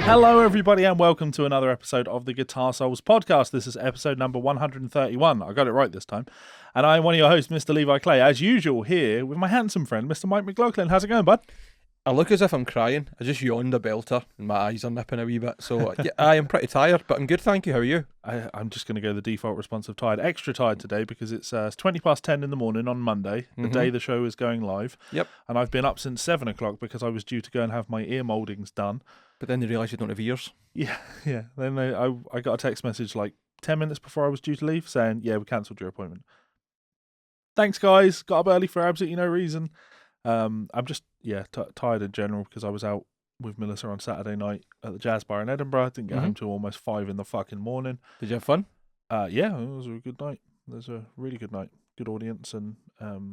Hello, everybody, and welcome to another episode of the Guitar Souls podcast. This is episode number 131. I got it right this time. And I am one of your hosts, Mr. Levi Clay, as usual, here with my handsome friend, Mr. Mike McLaughlin. How's it going, bud? I look as if I'm crying. I just yawned a belter and my eyes are nipping a wee bit. So yeah, I am pretty tired, but I'm good, thank you. How are you? I'm just going to go the default response of tired. Extra tired today because it's 20 past 10 in the morning on Monday, the day the show is going live. Yep. And I've been up since 7 o'clock because I was due to go and have my ear mouldings done. But then they realise you don't have ears. Yeah. Then I got a text message like 10 minutes before I was due to leave saying, yeah, we cancelled your appointment. Thanks, guys. Got up early for absolutely no reason. I'm just, tired in general because I was out with Melissa on Saturday night at the Jazz Bar in Edinburgh. Didn't get home till almost 5 in the fucking morning. Did you have fun? Yeah, it was a good night. It was a really good night. Good audience. And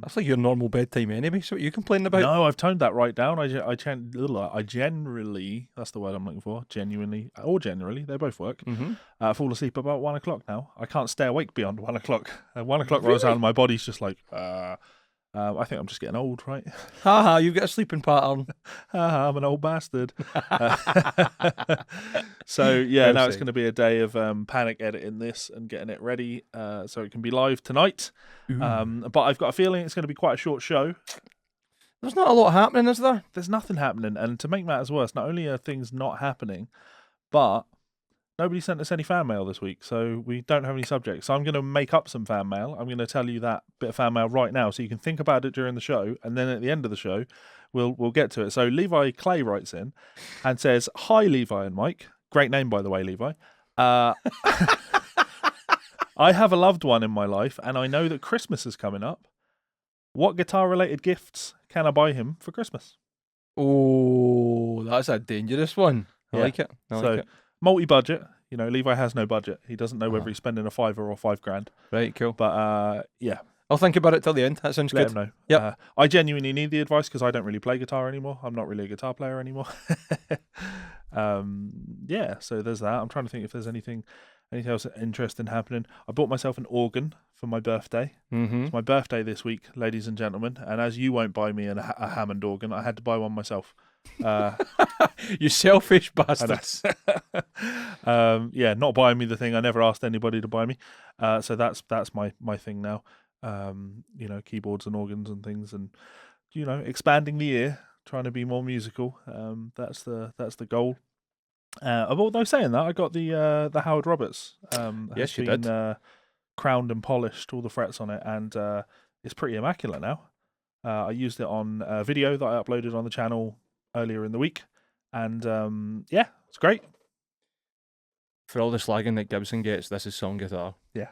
That's like your normal bedtime anyway, so what are you complaining about? No, I've toned that right down. I generally, that's the word I'm looking for, genuinely, or generally, they both work, fall asleep about 1 o'clock now. I can't stay awake beyond 1 o'clock. 1 o'clock rolls around and my body's just like, I think I'm just getting old, right? Haha, you've got a sleeping pattern. I'm an old bastard. So, yeah, now it's going to be a day of panic editing this and getting it ready so it can be live tonight. But I've got a feeling it's going to be quite a short show. There's not a lot happening, is there? There's nothing happening. And to make matters worse, not only are things not happening, but nobody sent us any fan mail this week, so we don't have any subjects. So I'm going to make up some fan mail. I'm going to tell you that bit of fan mail right now so you can think about it during the show, and then at the end of the show, we'll get to it. So Levi Clay writes in and says, "Hi, Levi and Mike." Great name, by the way, Levi. I have a loved one in my life, and I know that Christmas is coming up. What guitar-related gifts can I buy him for Christmas? Oh, that's a dangerous one. I like it. I like it. Multi-budget. You know, Levi has no budget. He doesn't know whether he's spending a $5 or $5,000. Right, cool. But yeah. I'll think about it till the end. That sounds Let good. him know. Yep. I genuinely need the advice because I don't really play guitar anymore. I'm not really a guitar player anymore. Yeah, so there's that. I'm trying to think if there's anything else interesting happening. I bought myself an organ for my birthday. It's my birthday this week, ladies and gentlemen. And as you won't buy me a Hammond organ, I had to buy one myself. You selfish bastards. Yeah, not buying me the thing. I never asked anybody to buy me. So that's my thing now. You know, keyboards and organs and things, and you know, expanding the ear, trying to be more musical. That's the goal. Although saying that, I got the Howard Roberts. Yes, you did. Crowned and polished, all the frets on it, and it's pretty immaculate now. I used it on a video that I uploaded on the channel earlier in the week, and yeah, it's great. For all the slagging that Gibson gets, this is song guitar. Yeah.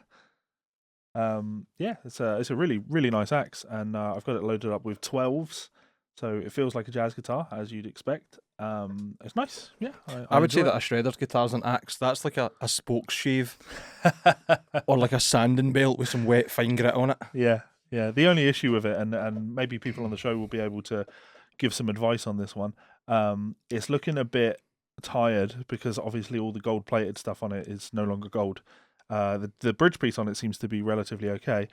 Yeah, it's a really, really nice axe, and I've got it loaded up with 12s, so it feels like a jazz guitar, as you'd expect. It's nice, yeah. I would say that a shredder's guitar's an axe. That's like a spokes shave, or like a sanding belt with some wet fine grit on it. Yeah. The only issue with it, and maybe people on the show will be able to give some advice on this one, it's looking a bit tired because obviously all the gold-plated stuff on it is no longer gold. The bridge piece on it seems to be relatively okay,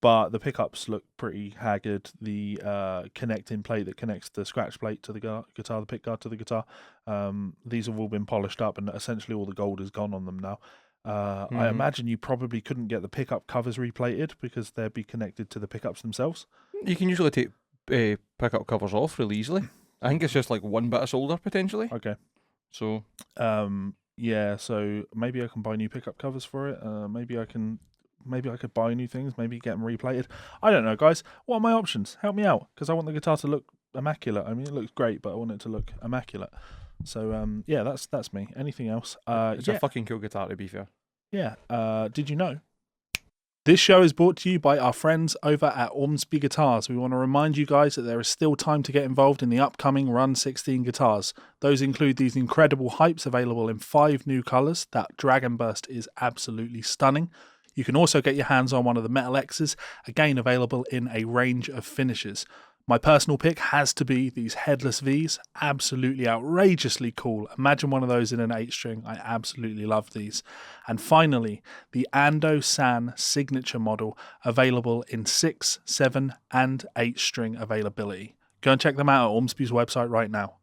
but the pickups look pretty haggard. The connecting plate that connects the scratch plate to the guitar, the pick guard to the guitar, these have all been polished up, and essentially all the gold is gone on them now. I imagine you probably couldn't get the pickup covers replated because they'd be connected to the pickups themselves. You can usually take pickup covers off really easily. I think it's just like one bit of solder potentially. Okay. So yeah, so maybe I can buy new pickup covers for it. Maybe I could buy new things, maybe get them replated. I don't know, guys. What are my options? Help me out, because I want the guitar to look immaculate. I mean, it looks great, but I want it to look immaculate. So yeah, that's me. Anything else? It's a fucking cool guitar, to be fair. Yeah. Did you know? This show is brought to you by our friends over at Ormsby Guitars. We want to remind you guys that there is still time to get involved in the upcoming Run 16 guitars. Those include these incredible hypes available in 5 new colours. That Dragon Burst is absolutely stunning. You can also get your hands on one of the Metal X's, again available in a range of finishes. My personal pick has to be these headless Vs, absolutely outrageously cool. Imagine one of those in an 8-string, I absolutely love these. And finally, the Ando San signature model, available in 6, 7 and 8-string availability. Go and check them out at Ormsby's website right now.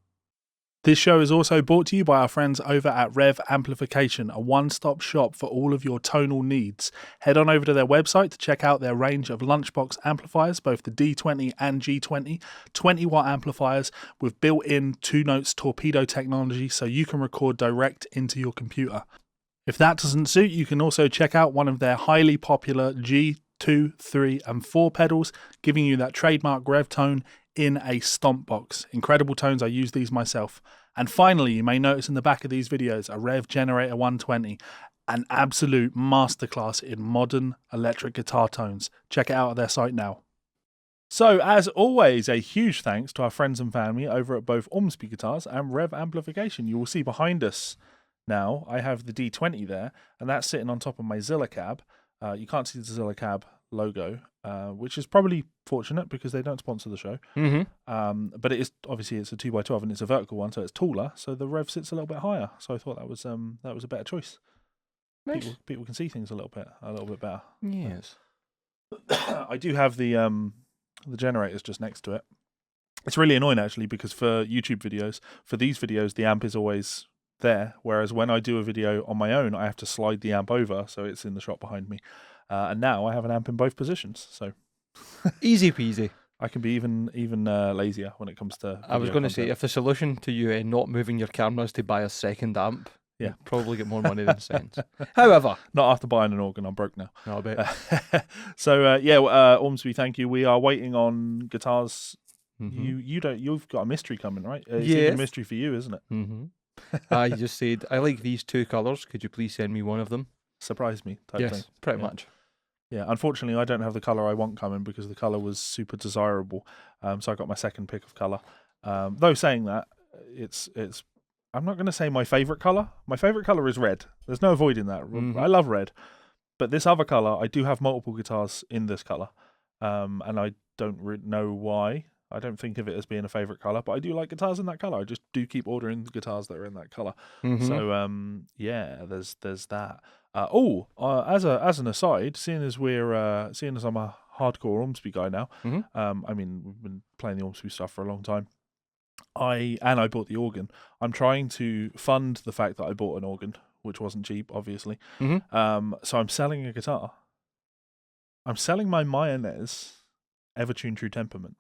This show is also brought to you by our friends over at Rev Amplification, a one-stop shop for all of your tonal needs. Head on over to their website to check out their range of lunchbox amplifiers, both the D20 and G20, 20-watt amplifiers with built-in 2-notes torpedo technology so you can record direct into your computer. If that doesn't suit, you can also check out one of their highly popular G2, 3 and 4 pedals, giving you that trademark Rev tone in a stomp box. Incredible tones, I use these myself. And finally, you may notice in the back of these videos a Rev Generator 120, an absolute masterclass in modern electric guitar tones. Check it out at their site now. So, as always, a huge thanks to our friends and family over at both Ormsby Guitars and Rev Amplification. You will see behind us now, I have the D20 there, and that's sitting on top of my Zilla cab. You can't see the Zilla cab logo, which is probably fortunate because they don't sponsor the show. But it is obviously it's a 2x12 and it's a vertical one, so it's taller. So the Rev sits a little bit higher. So I thought that was a better choice. Nice. People can see things a little bit better. Yes. I do have the generators just next to it. It's really annoying actually because for YouTube videos, for these videos, the amp is always there, whereas when I do a video on my own, I have to slide the amp over so it's in the shot behind me. And now I have an amp in both positions, so Easy peasy. I can be even lazier when it comes to. I was going to say, if the solution to you not moving your camera is to buy a second amp, yeah, you'd probably get more money than sense. However, not after buying an organ, I'm broke now. No, I bet. So Ormsby, thank you. We are waiting on guitars. You've got a mystery coming, right? It's even a mystery for you, isn't it? I just said I like these two colours. Could you please send me one of them? Surprise me type yes, thing. Pretty much. Yeah, unfortunately, I don't have the colour I want coming because the colour was super desirable. So I got my second pick of colour. Though saying that, it's. I'm not going to say my favourite colour. My favourite colour is red. There's no avoiding that. I love red. But this other colour, I do have multiple guitars in this colour. And I don't know why. I don't think of it as being a favourite colour, but I do like guitars in that colour. I just do keep ordering the guitars that are in that colour. So there's that. As an aside, seeing as I'm a hardcore Ormsby guy now, I mean we've been playing the Ormsby stuff for a long time. I bought the organ. I'm trying to fund the fact that I bought an organ, which wasn't cheap, obviously. So I'm selling a guitar. I'm selling my Mayonnaise Evertune True Temperament.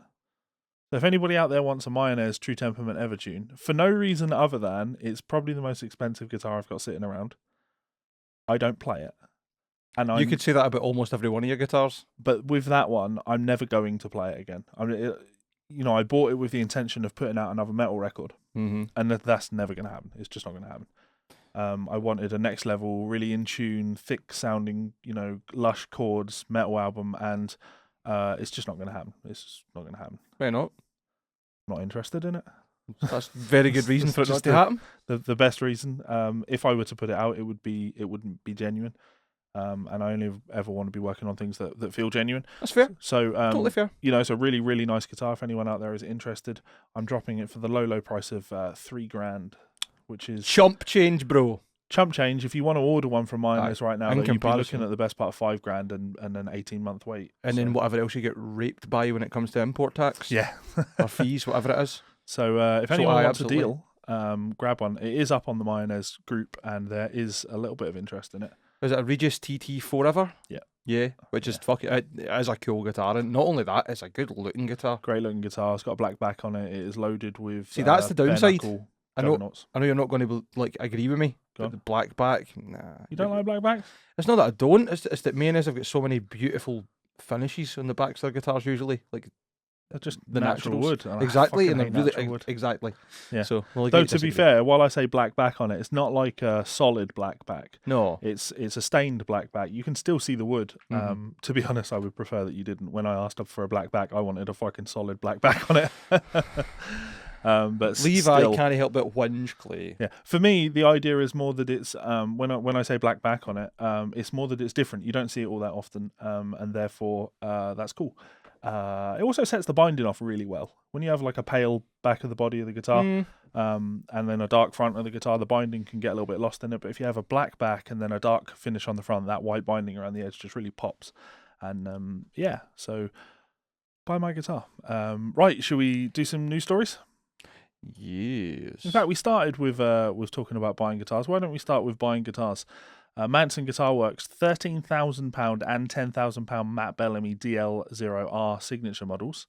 So if anybody out there wants a Mayonnaise True Temperament Evertune, for no reason other than it's probably the most expensive guitar I've got sitting around, I don't play it. And you could say that about almost every one of your guitars. But with that one, I'm never going to play it again. I bought it with the intention of putting out another metal record, and that's never going to happen. It's just not going to happen. I wanted a next level, really in tune, thick sounding, lush chords metal album, and it's just not going to happen. It's just not going to happen. Why not? I'm not interested in it. That's a very good reason for it not to happen. The best reason. If I were to put it out, it wouldn't be genuine. And I only ever want to be working on things that feel genuine. That's fair. So totally fair. It's a really, really nice guitar. If anyone out there is interested, I'm dropping it for the low price of $3,000, which is chump change, bro. Chump change. If you want to order one from Mayonnaise right now, you'd be looking at the best part of $5,000 and an 18-month wait. And then whatever else you get raped by when it comes to import tax. Yeah. Or fees, whatever it is. So if anyone wants a deal, grab one. It is up on the Mayonnaise group, and there is a little bit of interest in it. Is it a Regis TT Forever? Yeah. Yeah, which is it is a cool guitar, and not only that, it's a good looking guitar. Great looking guitar. It's got a black back on it. It is loaded with. See, that's the downside. I know you're not going to agree with me. But the black back, nah. You don't like black backs? It's not that I don't. It's that Mayonnaise have got so many beautiful finishes on the backs of their guitars usually, like. They're just the natural wood. Exactly, and exactly. Yeah. So, though to be fair, while I say black back on it, it's not like a solid black back. No, it's a stained black back. You can still see the wood. To be honest, I would prefer that you didn't. When I asked for a black back, I wanted a fucking solid black back on it. But Levi can't help but whinge, Clay. Yeah, for me, the idea is more that it's when I say black back on it, it's more that it's different. You don't see it all that often, and therefore that's cool. It also sets the binding off really well. When you have like a pale back of the body of the guitar, and then a dark front of the guitar, the binding can get a little bit lost in it. But if you have a black back and then a dark finish on the front, that white binding around the edge just really pops. And so buy my guitar. Right, should we do some news stories? Yes. In fact, we started with talking about buying guitars. Why don't we start with buying guitars? Manson Guitar Works, £13,000 and £10,000 Matt Bellamy DL0R signature models.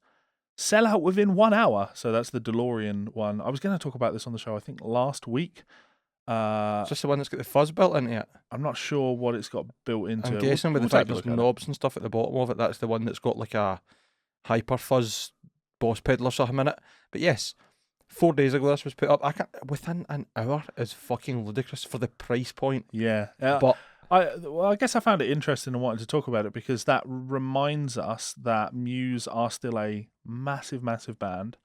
Sell out within 1 hour. So that's the DeLorean one. I was going to talk about this on the show, I think, last week. Is this the one that's got the fuzz built into it? I'm not sure what it's got built into I'm it. guessing with the take fact a there's look at it. knobs and stuff at the bottom of it, that's the one that's got like a hyper fuzz boss pedal or something in it. But yes, 4 days ago this was put up. Within an hour is fucking ludicrous for the price point. Yeah. But I guess I found it interesting and wanted to talk about it because that reminds us that Muse are still a massive, massive band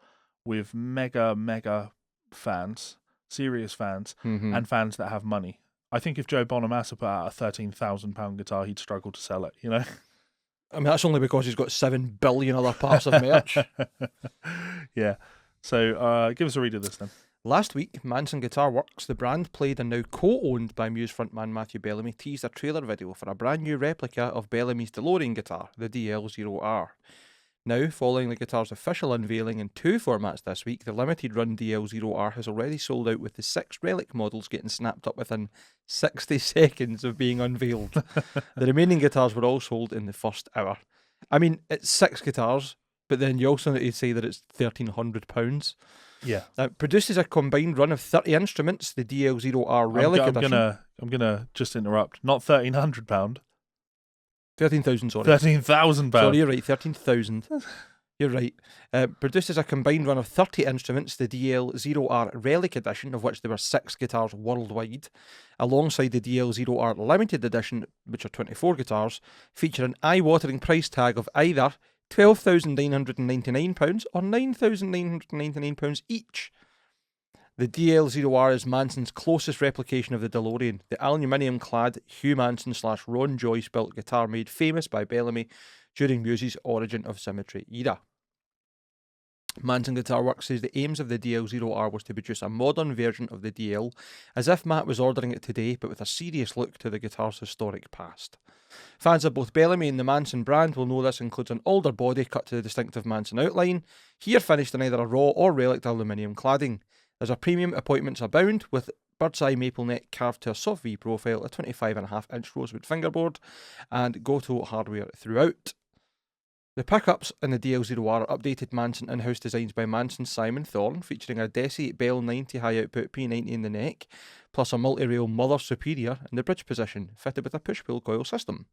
with mega fans, serious fans, and fans that have money. I think if Joe Bonamassa put out a £13,000 guitar, he'd struggle to sell it, you know? I mean, that's only because he's got 7 billion other parts of merch. Yeah. So give us a read of this then. Last week, Manson Guitar Works, the brand played and now co-owned by Muse frontman Matthew Bellamy, teased a trailer video for a brand new replica of Bellamy's DeLorean guitar, the DL0R. Now, following the guitar's official unveiling in 2 formats this week, the limited run DL0R has already sold out, with the 6 relic models getting snapped up within 60 seconds of being unveiled. The remaining guitars were all sold in the first hour. I mean, it's 6 guitars, but then you also need to say that it's £1,300. Yeah. It produces a combined run of 30 instruments, the DL0R Relic Edition. I'm gonna just interrupt. Not £1,300. 13,000, sorry. £13,000. Sorry, you're right, 13,000. You're right. Produces a combined run of 30 instruments, the DL0R Relic Edition, of which there were 6 guitars worldwide, alongside the DL0R Limited Edition, which are 24 guitars, feature an eye-watering price tag of either £12,999 or £9,999 each. The DL0R is Manson's closest replication of the DeLorean, the aluminium-clad Hugh Manson / Ron Joyce built guitar made famous by Bellamy during Muse's Origin of Symmetry era. Manson Guitar Works says the aims of the DL0R was to produce a modern version of the DL, as if Matt was ordering it today, but with a serious look to the guitar's historic past. Fans of both Bellamy and the Manson brand will know this includes an older body cut to the distinctive Manson outline, here finished in either a raw or relic aluminium cladding. There's a premium appointments abound, with bird's eye maple neck carved to a soft V profile, a 25.5-inch rosewood fingerboard, and Goto hardware throughout. The pickups in the DL0R are updated Manson in-house designs by Manson Simon Thorne, featuring a Desi Bell 90 high-output P90 in the neck, plus a multi-rail Mother Superior in the bridge position, fitted with a push-pull coil system.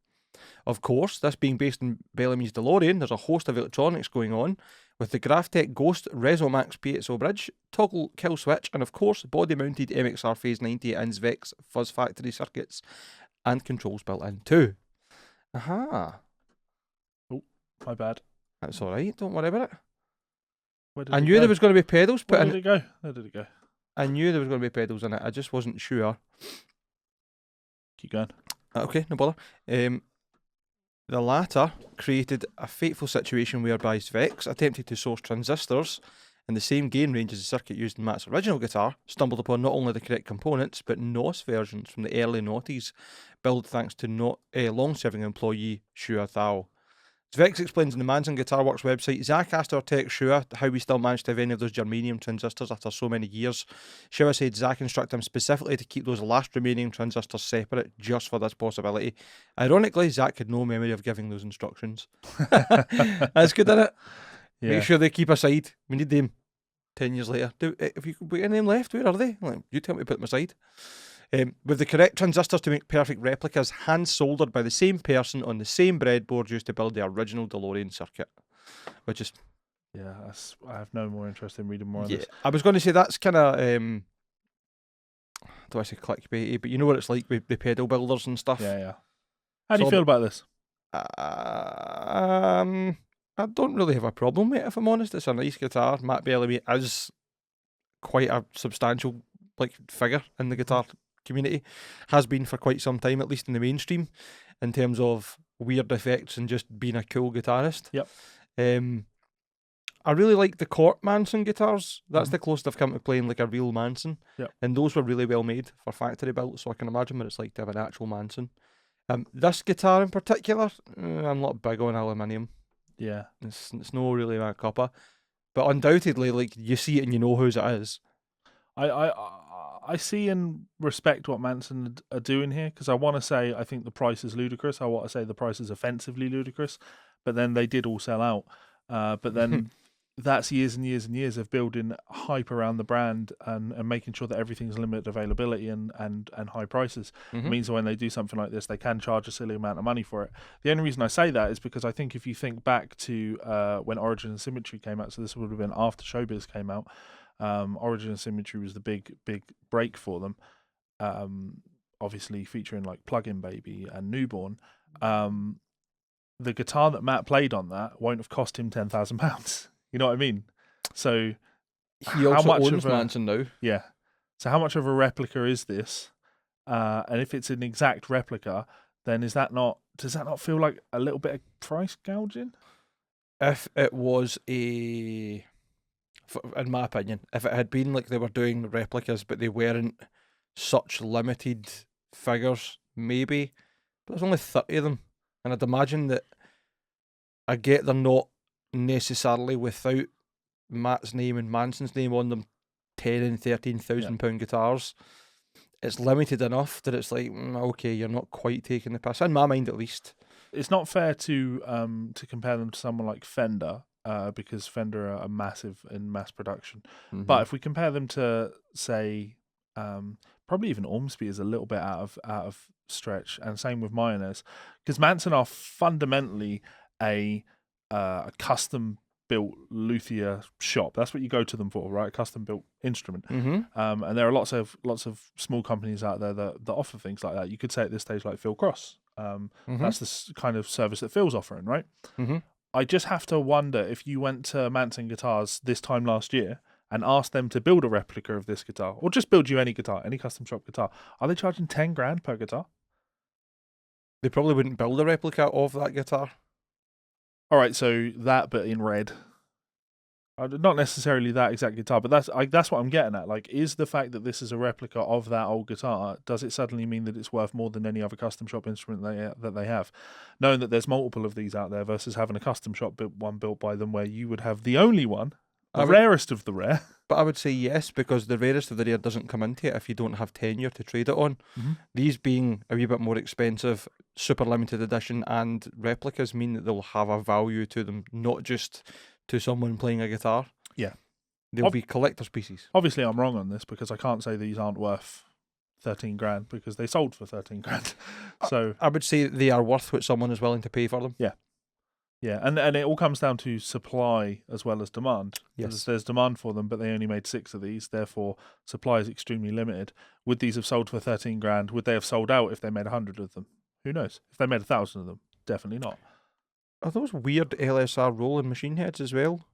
Of course, this being based in Bellamy's DeLorean, there's a host of electronics going on, with the Graphtec Ghost Resomax piezo bridge, toggle kill switch, and of course body-mounted MXR Phase 90 INS Vex Fuzz Factory circuits, and controls built in too. Aha. Oh, my bad. That's alright, don't worry about it. Where did I it knew go? there was going to be pedals put Where in. did it go? Where did it go? I knew there was going to be pedals in it, I just wasn't sure. Keep going. Okay, no bother. The latter created a fateful situation whereby Vex attempted to source transistors in the same gain range as the circuit used in Matt's original guitar, stumbled upon not only the correct components, but NOS versions from the early noughties, built thanks to long-serving employee Shua Thao. Vex explains in the Manson Guitar Works website, Zach asked our tech Shua how we still managed to have any of those germanium transistors after so many years. Shua said Zach instructed him specifically to keep those last remaining transistors separate just for this possibility. Ironically, Zach had no memory of giving those instructions. That's good, isn't it? Yeah. Make sure they keep aside. We need them 10 years later. If you got any of them left, where are they? Like, you tell me to put them aside. With the correct transistors to make perfect replicas, hand soldered by the same person on the same breadboard used to build the original DeLorean circuit. Which is... Yeah, I have no more interest in reading more of this. I was going to say that's kind of... do I say clickbaity? But you know what it's like with the pedal builders and stuff. Yeah. How do you feel about this? I don't really have a problem with it, if I'm honest. It's a nice guitar. Matt Bellamy is quite a substantial figure in the guitar community, has been for quite some time, at least in the mainstream, in terms of weird effects and just being a cool guitarist. Yep. I really like the Corp Manson guitars. That's the closest I've come to playing like a real Manson. Yep. And those were really well made for factory built, so I can imagine what it's like to have an actual Manson. This guitar in particular, I'm not big on aluminium. Yeah. It's not really my cuppa. But undoubtedly, like, you see it and you know whose it is. I see and respect what Manson are doing here, because I want to say I think the price is ludicrous. I want to say the price is offensively ludicrous, but then they did all sell out. But then that's years and years and years of building hype around the brand and making sure that everything's limited availability and high prices. It means that when they do something like this, they can charge a silly amount of money for it. The only reason I say that is because I think if you think back to when Origin and Symmetry came out, so this would have been after Showbiz came out. Origin and Symmetry was the big break for them. Obviously featuring like Plug-in Baby and Newborn. The guitar that Matt played on that won't have cost him £10,000. You know what I mean? So He also owns Manson now. Yeah. So how much of a replica is this? And if it's an exact replica, then does that not feel like a little bit of price gouging? If it was in my opinion, if it had been like they were doing replicas but they weren't such limited figures, maybe. But there's only 30 of them. And I'd imagine that, I get they're not necessarily, without Matt's name and Manson's name on them, £10,000 and £13,000 guitars. It's limited enough that it's like, okay, you're not quite taking the piss, in my mind at least. It's not fair to compare them to someone like Fender, because Fender are massive in mass production. But if we compare them to, say, probably even Ormsby is a little bit out of stretch, and same with Mayonnaise, because Manson are fundamentally a custom built luthier shop. That's what you go to them for, right? A custom built instrument. And there are lots of small companies out there that offer things like that. You could say at this stage like Phil Cross. That's the kind of service that Phil's offering, right? I just have to wonder, if you went to Manson Guitars this time last year and asked them to build a replica of this guitar, or just build you any guitar, any custom shop guitar, are they charging £10,000 per guitar? They probably wouldn't build a replica of that guitar. All right, so that, but in red. Not necessarily that exact guitar, but that's what I'm getting at. Like, is the fact that this is a replica of that old guitar, does it suddenly mean that it's worth more than any other custom shop instrument that they have? Knowing that there's multiple of these out there versus having a custom shop built by them, where you would have the only one, the rarest of the rare. But I would say yes, because the rarest of the rare doesn't come into it if you don't have tenure to trade it on. These being a wee bit more expensive, super limited edition, and replicas mean that they'll have a value to them, not just to someone playing a guitar. Yeah. They'll be collector's pieces. Obviously, I'm wrong on this, because I can't say these aren't worth £13,000, because they sold for £13,000. So I would say they are worth what someone is willing to pay for them. Yeah. Yeah, and it all comes down to supply as well as demand. Yes. There's demand for them, but they only made 6 of these, therefore supply is extremely limited. Would these have sold for £13,000? Would they have sold out if they made 100 of them? Who knows? If they made 1,000 of them, definitely not. Are those weird LSR rolling machine heads as well?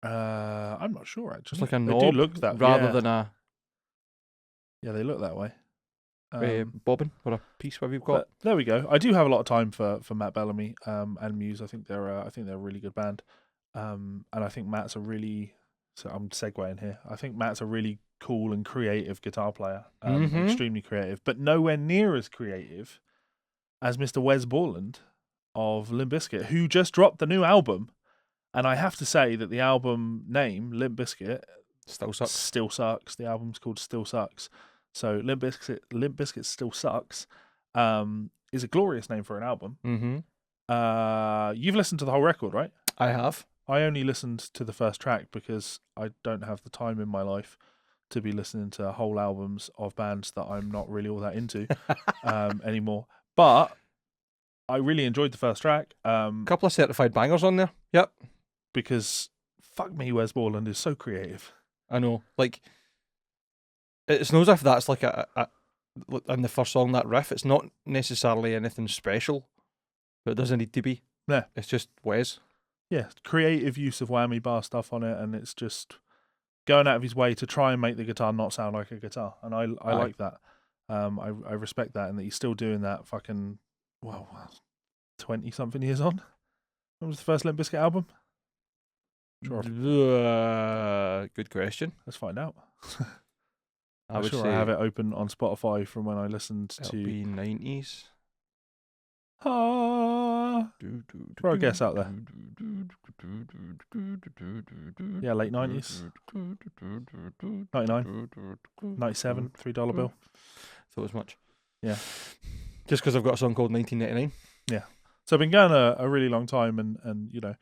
I'm not sure, actually. Just like a knob, they do look that, rather than a... Yeah, they look that way. Bobbin or a piece where we've got. There we go. I do have a lot of time for Matt Bellamy and Muse. I think they're a really good band, and I think Matt's a really. So I'm segueing here. I think Matt's a really cool and creative guitar player, extremely creative, but nowhere near as creative as Mr. Wes Borland of Limp Bizkit, who just dropped the new album. And I have to say that the album name, Limp Bizkit, Still Sucks. Still Sucks. The album's called Still Sucks. So Limp Bizkit Still Sucks is a glorious name for an album. You've listened to the whole record, right? I have. I only listened to the first track because I don't have the time in my life to be listening to whole albums of bands that I'm not really all that into anymore. But I really enjoyed the first track. Couple of certified bangers on there. Yep. Because fuck me, Wes Borland is so creative. I know. Like, it's not as if that's like in the first song, that riff, it's not necessarily anything special, but it doesn't need to be. Yeah. It's just Wes. Yeah, creative use of whammy bar stuff on it, and it's just going out of his way to try and make the guitar not sound like a guitar, and I like that. I respect that, and that he's still doing that fucking, 20-something years on. When was the first Limp Bizkit album? Sure. Good question. Let's find out. I would say I have it open on Spotify from when I listened it'll to... be 90s. Throw a guess out there. Yeah, late 90s. 99. 97, $3 bill. Thought as much. Yeah. Just because I've got a song called 1999. Yeah. So I've been going a really long time, and you know,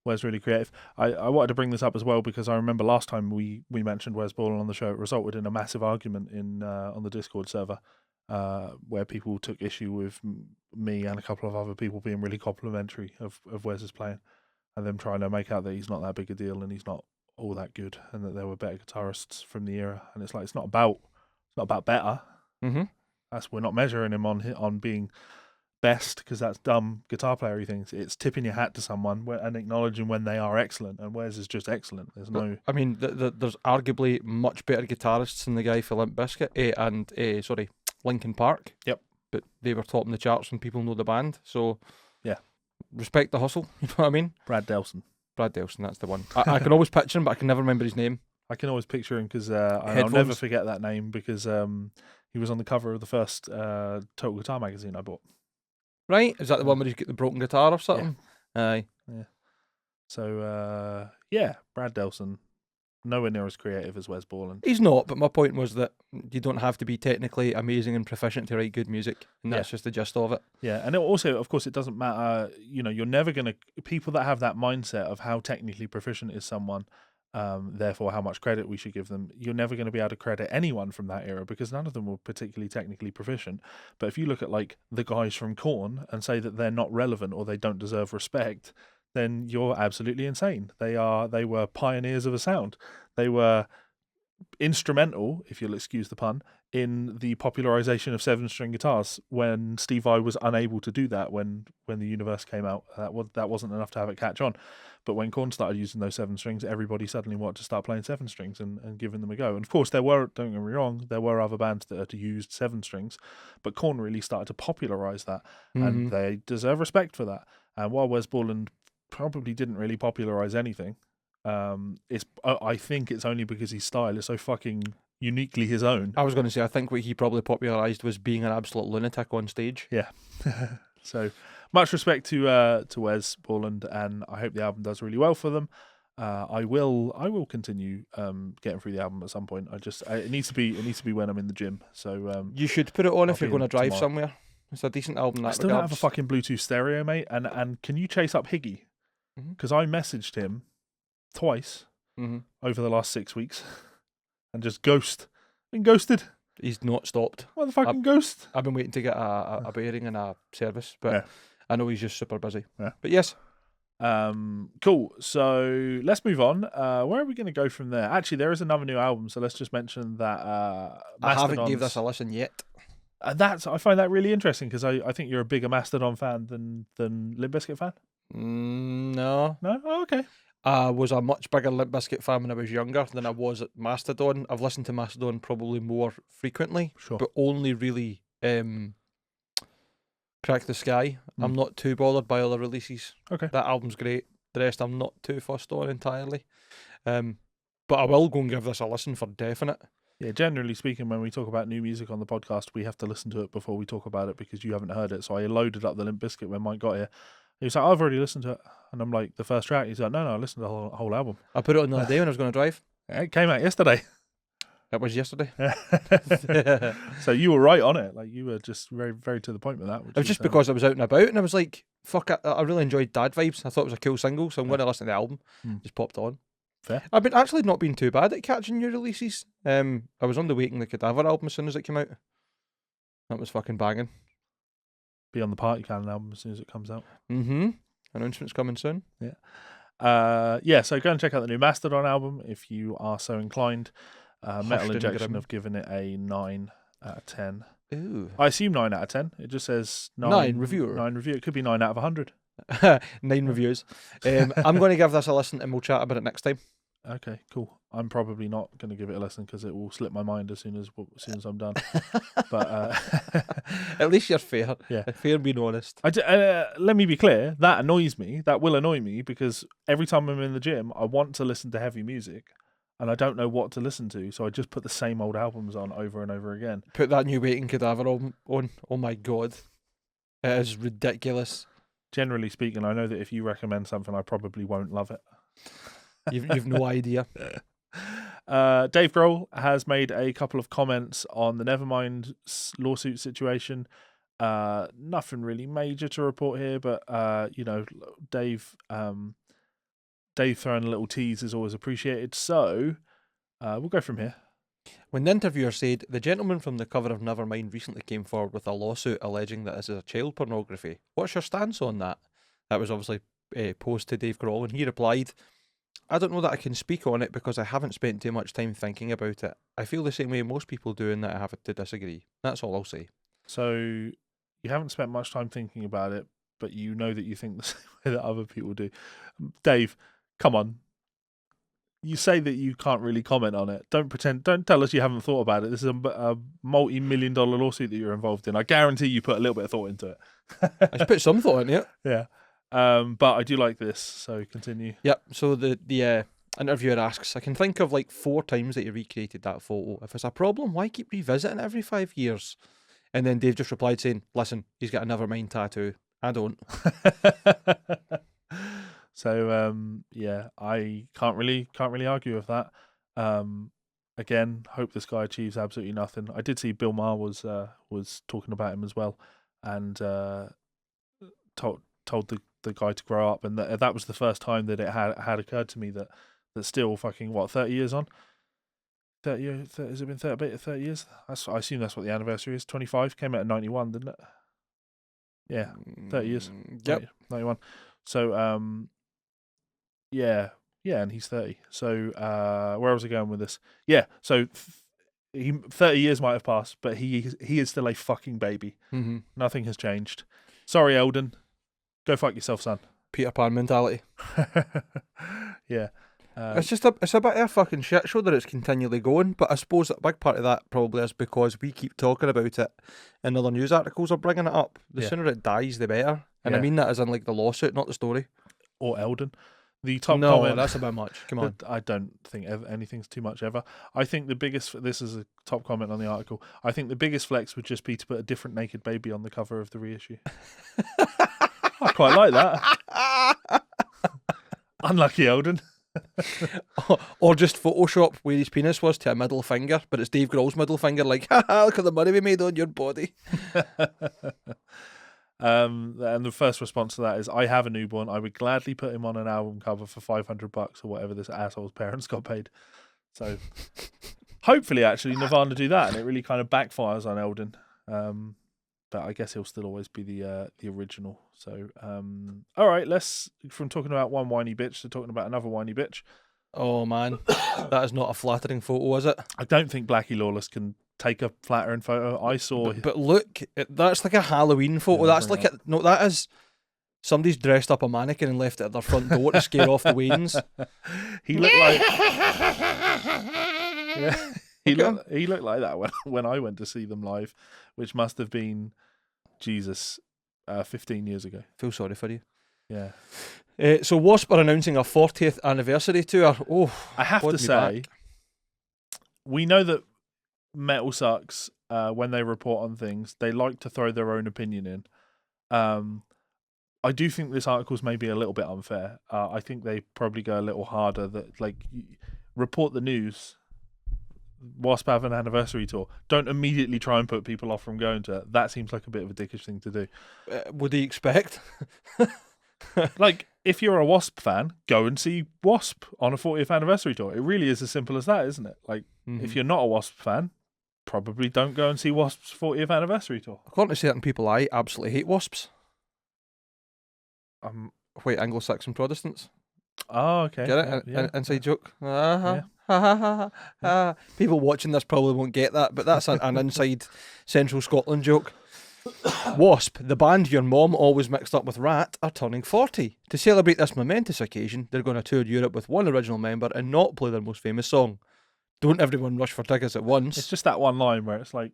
Wes really creative. I wanted to bring this up as well because I remember last time we mentioned Wes Borland on the show, it resulted in a massive argument on the Discord server where people took issue with me and a couple of other people being really complimentary of Wes's playing and them trying to make out that he's not that big a deal and he's not all that good and that there were better guitarists from the era. And it's like it's not about better. Mm-hmm. We're not measuring him on being best because that's dumb guitar player things. It's tipping your hat to someone and acknowledging when they are excellent, and Wes is just excellent. There's no. I mean, there's arguably much better guitarists than the guy for Limp Bizkit and Linkin Park. Yep. But they were topping the charts and people know the band. So yeah, respect the hustle. You know what I mean? Brad Delson, that's the one. I can always picture him, but I can never remember his name. I can always picture him because I'll never forget that name because he was on the cover of the first Total Guitar magazine I bought. Right? Is that the one where he's got the broken guitar or something? Yeah. Aye. Yeah. So, Brad Delson, nowhere near as creative as Wes Borland. He's not, but my point was that you don't have to be technically amazing and proficient to write good music, and that's just the gist of it. Yeah, and also, of course, it doesn't matter, you know, you're never going to... People that have that mindset of how technically proficient is someone, therefore how much credit we should give them, you're never going to be able to credit anyone from that era because none of them were particularly technically proficient. But if you look at like the guys from Korn and say that they're not relevant or they don't deserve respect, then you're absolutely insane. They were pioneers of a sound. They were instrumental, if you'll excuse the pun, in the popularization of 7-string guitars when Steve Vai was unable to do that when the Universe came out. That wasn't enough to have it catch on. But when Korn started using those 7 strings, everybody suddenly wanted to start playing 7 strings and giving them a go. And of course, don't get me wrong, there were other bands that had used 7 strings, but Korn really started to popularize that, and they deserve respect for that. And while Wes Borland probably didn't really popularize anything, I think it's only because his style is so fucking uniquely his own. I was going to say, I think what he probably popularised was being an absolute lunatic on stage. Yeah. So much respect to Wes Borland, and I hope the album does really well for them. I will continue getting through the album at some point. It needs to be when I'm in the gym. So you should put it on if you're going to drive tomorrow. Somewhere. It's a decent album. I still don't have a fucking Bluetooth stereo, mate. And can you chase up Higgy? Because I messaged him twice over the last 6 weeks and just been ghosted. He's not stopped. What the fucking ghost? I've been waiting to get a bearing and a service, but I know he's just super busy. Yeah. But yes. Cool. So let's move on. Where are we going to go from there? Actually, there is another new album, so let's just mention that. I haven't gave this a listen yet. I find that really interesting because I think you're a bigger Mastodon fan than Limp Bizkit fan. No. Oh, okay. I was a much bigger Limp Bizkit fan when I was younger than I was at Mastodon. I've listened to Mastodon probably more frequently, but only really Crack the Sky. I'm not too bothered by other releases. Okay. That album's great. The rest I'm not too fussed on entirely. But I will go and give this a listen for definite. Yeah, generally speaking, when we talk about new music on the podcast, we have to listen to it before we talk about it because you haven't heard it. So I loaded up the Limp Bizkit when Mike got here. He was like, I've already listened to it. And I'm like, the first track? He's like, no, I listened to the whole album. I put it on the other day when I was going to drive. It came out yesterday. It was yesterday. So you were right on it. Like, you were just very, very to the point with that. It was just because I was out and about and I was like, fuck, I really enjoyed Dad Vibes. I thought it was a cool single, so I'm going to listen to the album. Just popped on. Fair. I've been actually not been too bad at catching new releases. I was on the Waking the Cadaver album as soon as it came out. That was fucking banging. Be on the Party Cannon album as soon as it comes out. Announcement's coming soon. Yeah. So go and check out the new Mastodon album if you are so inclined. Metal Injection have given it a 9 out of 10. Ooh. I assume 9 out of 10. It just says 9 reviewer. 9 review. It could be 9 out of 100. 9 reviews. I'm going to give this a listen and we'll chat about it next time. Okay, cool. I'm probably not going to give it a listen because it will slip my mind as soon as I'm done. But at least you're fair. Yeah, fair being honest. Let me be clear. That annoys me. That will annoy me because every time I'm in the gym, I want to listen to heavy music, and I don't know what to listen to, so I just put the same old albums on over and over again. Put that new Waiting Cadaver on. Oh my god. It is ridiculous. Generally speaking, I know that if you recommend something, I probably won't love it. You've no idea. Dave Grohl has made a couple of comments on the Nevermind lawsuit situation. Nothing really major to report here, but Dave throwing a little tease is always appreciated. So we'll go from here. When the interviewer said, the gentleman from the cover of Nevermind recently came forward with a lawsuit alleging that this is a child pornography. What's your stance on that? That was obviously posed to Dave Grohl, and he replied, I don't know that I can speak on it because I haven't spent too much time thinking about it. I feel the same way most people do in that I have to disagree. That's all I'll say. So you haven't spent much time thinking about it, but you know that you think the same way that other people do. Dave, come on. You say that you can't really comment on it. Don't tell us you haven't thought about it. This is a multi-million-dollar lawsuit that you're involved in. I guarantee you put a little bit of thought into it. I should put some thought into it. Yeah. But I do like this, so continue. Yep, so the interviewer asks, I can think of like 4 times that you recreated that photo. If it's a problem, why keep revisiting it every 5 years? And then Dave just replied saying, listen, he's got a Nevermind tattoo. I don't. So yeah, I can't really argue with that. Again, hope this guy achieves absolutely nothing. I did see Bill Maher was talking about him as well, and told the guy to grow up, and that was the first time that it had occurred to me that still fucking 30 years on. 30 years, has it been 30 years? I assume that's what the anniversary is. 25 came out in 91, didn't it? Yeah, 30 years. Yep. 91. So yeah, and he's 30. So where was I going with this? Yeah, so 30 years might have passed, but he is still a fucking baby. Mm-hmm. Nothing has changed. Sorry, Eldon. Go fuck yourself, son. Peter Pan mentality. Yeah. It's a bit of a fucking shit show that it's continually going, but I suppose a big part of that probably is because we keep talking about it and other news articles are bringing it up. The sooner it dies, the better. And I mean that as in like the lawsuit, not the story. Or Eldon. The top no, comment. That's a bit much. Come on. I don't think anything's too much ever. I think the biggest, this is a top comment on the article, I think the biggest flex would just be to put a different naked baby on the cover of the reissue. I quite like that. Unlucky Eldon. Or just Photoshop where his penis was to a middle finger, but it's Dave Grohl's middle finger, like, haha, look at the money we made on your body. And the first response to that is, I have a newborn. I would gladly put him on an album cover for $500 or whatever this asshole's parents got paid. So hopefully, actually, Nirvana do that, and it really kind of backfires on Eldon. But I guess he'll still always be the original. So, all right, let's, from talking about one whiny bitch to talking about another whiny bitch. Oh, man. That is not a flattering photo, is it? I don't think Blackie Lawless can take a flattering photo. I saw... But look, that's like a Halloween photo. That's like... that is... Somebody's dressed up a mannequin and left it at their front door to scare off the Waynes. He looked like... Yeah. He looked like that when I went to see them live, which must have been, Jesus, 15 years ago. Feel sorry for you. Yeah. So WASP are announcing a 40th anniversary tour. Oh, I have to say, we know that metal sucks when they report on things. They like to throw their own opinion in. I do think this article's maybe a little bit unfair. I think they probably go a little harder. That report the news. WASP have an anniversary tour. Don't immediately try and put people off from going to it. That seems like a bit of a dickish thing to do. Would he expect? Like, if you're a WASP fan, go and see WASP on a 40th anniversary tour. It really is as simple as that, isn't it? Like, if you're not a WASP fan, probably don't go and see WASP's 40th anniversary tour. According to certain people, I absolutely hate WASPs. White Anglo-Saxon Protestants. Oh, okay. Get it? Yeah. Inside joke. People watching this probably won't get that, but that's an inside Central Scotland joke. WASP, the band your mom always mixed up with Rat, are turning 40. To celebrate this momentous occasion, they're going to tour Europe with one original member and not play their most famous song. Don't everyone rush for tickets at once. It's just that one line where it's like,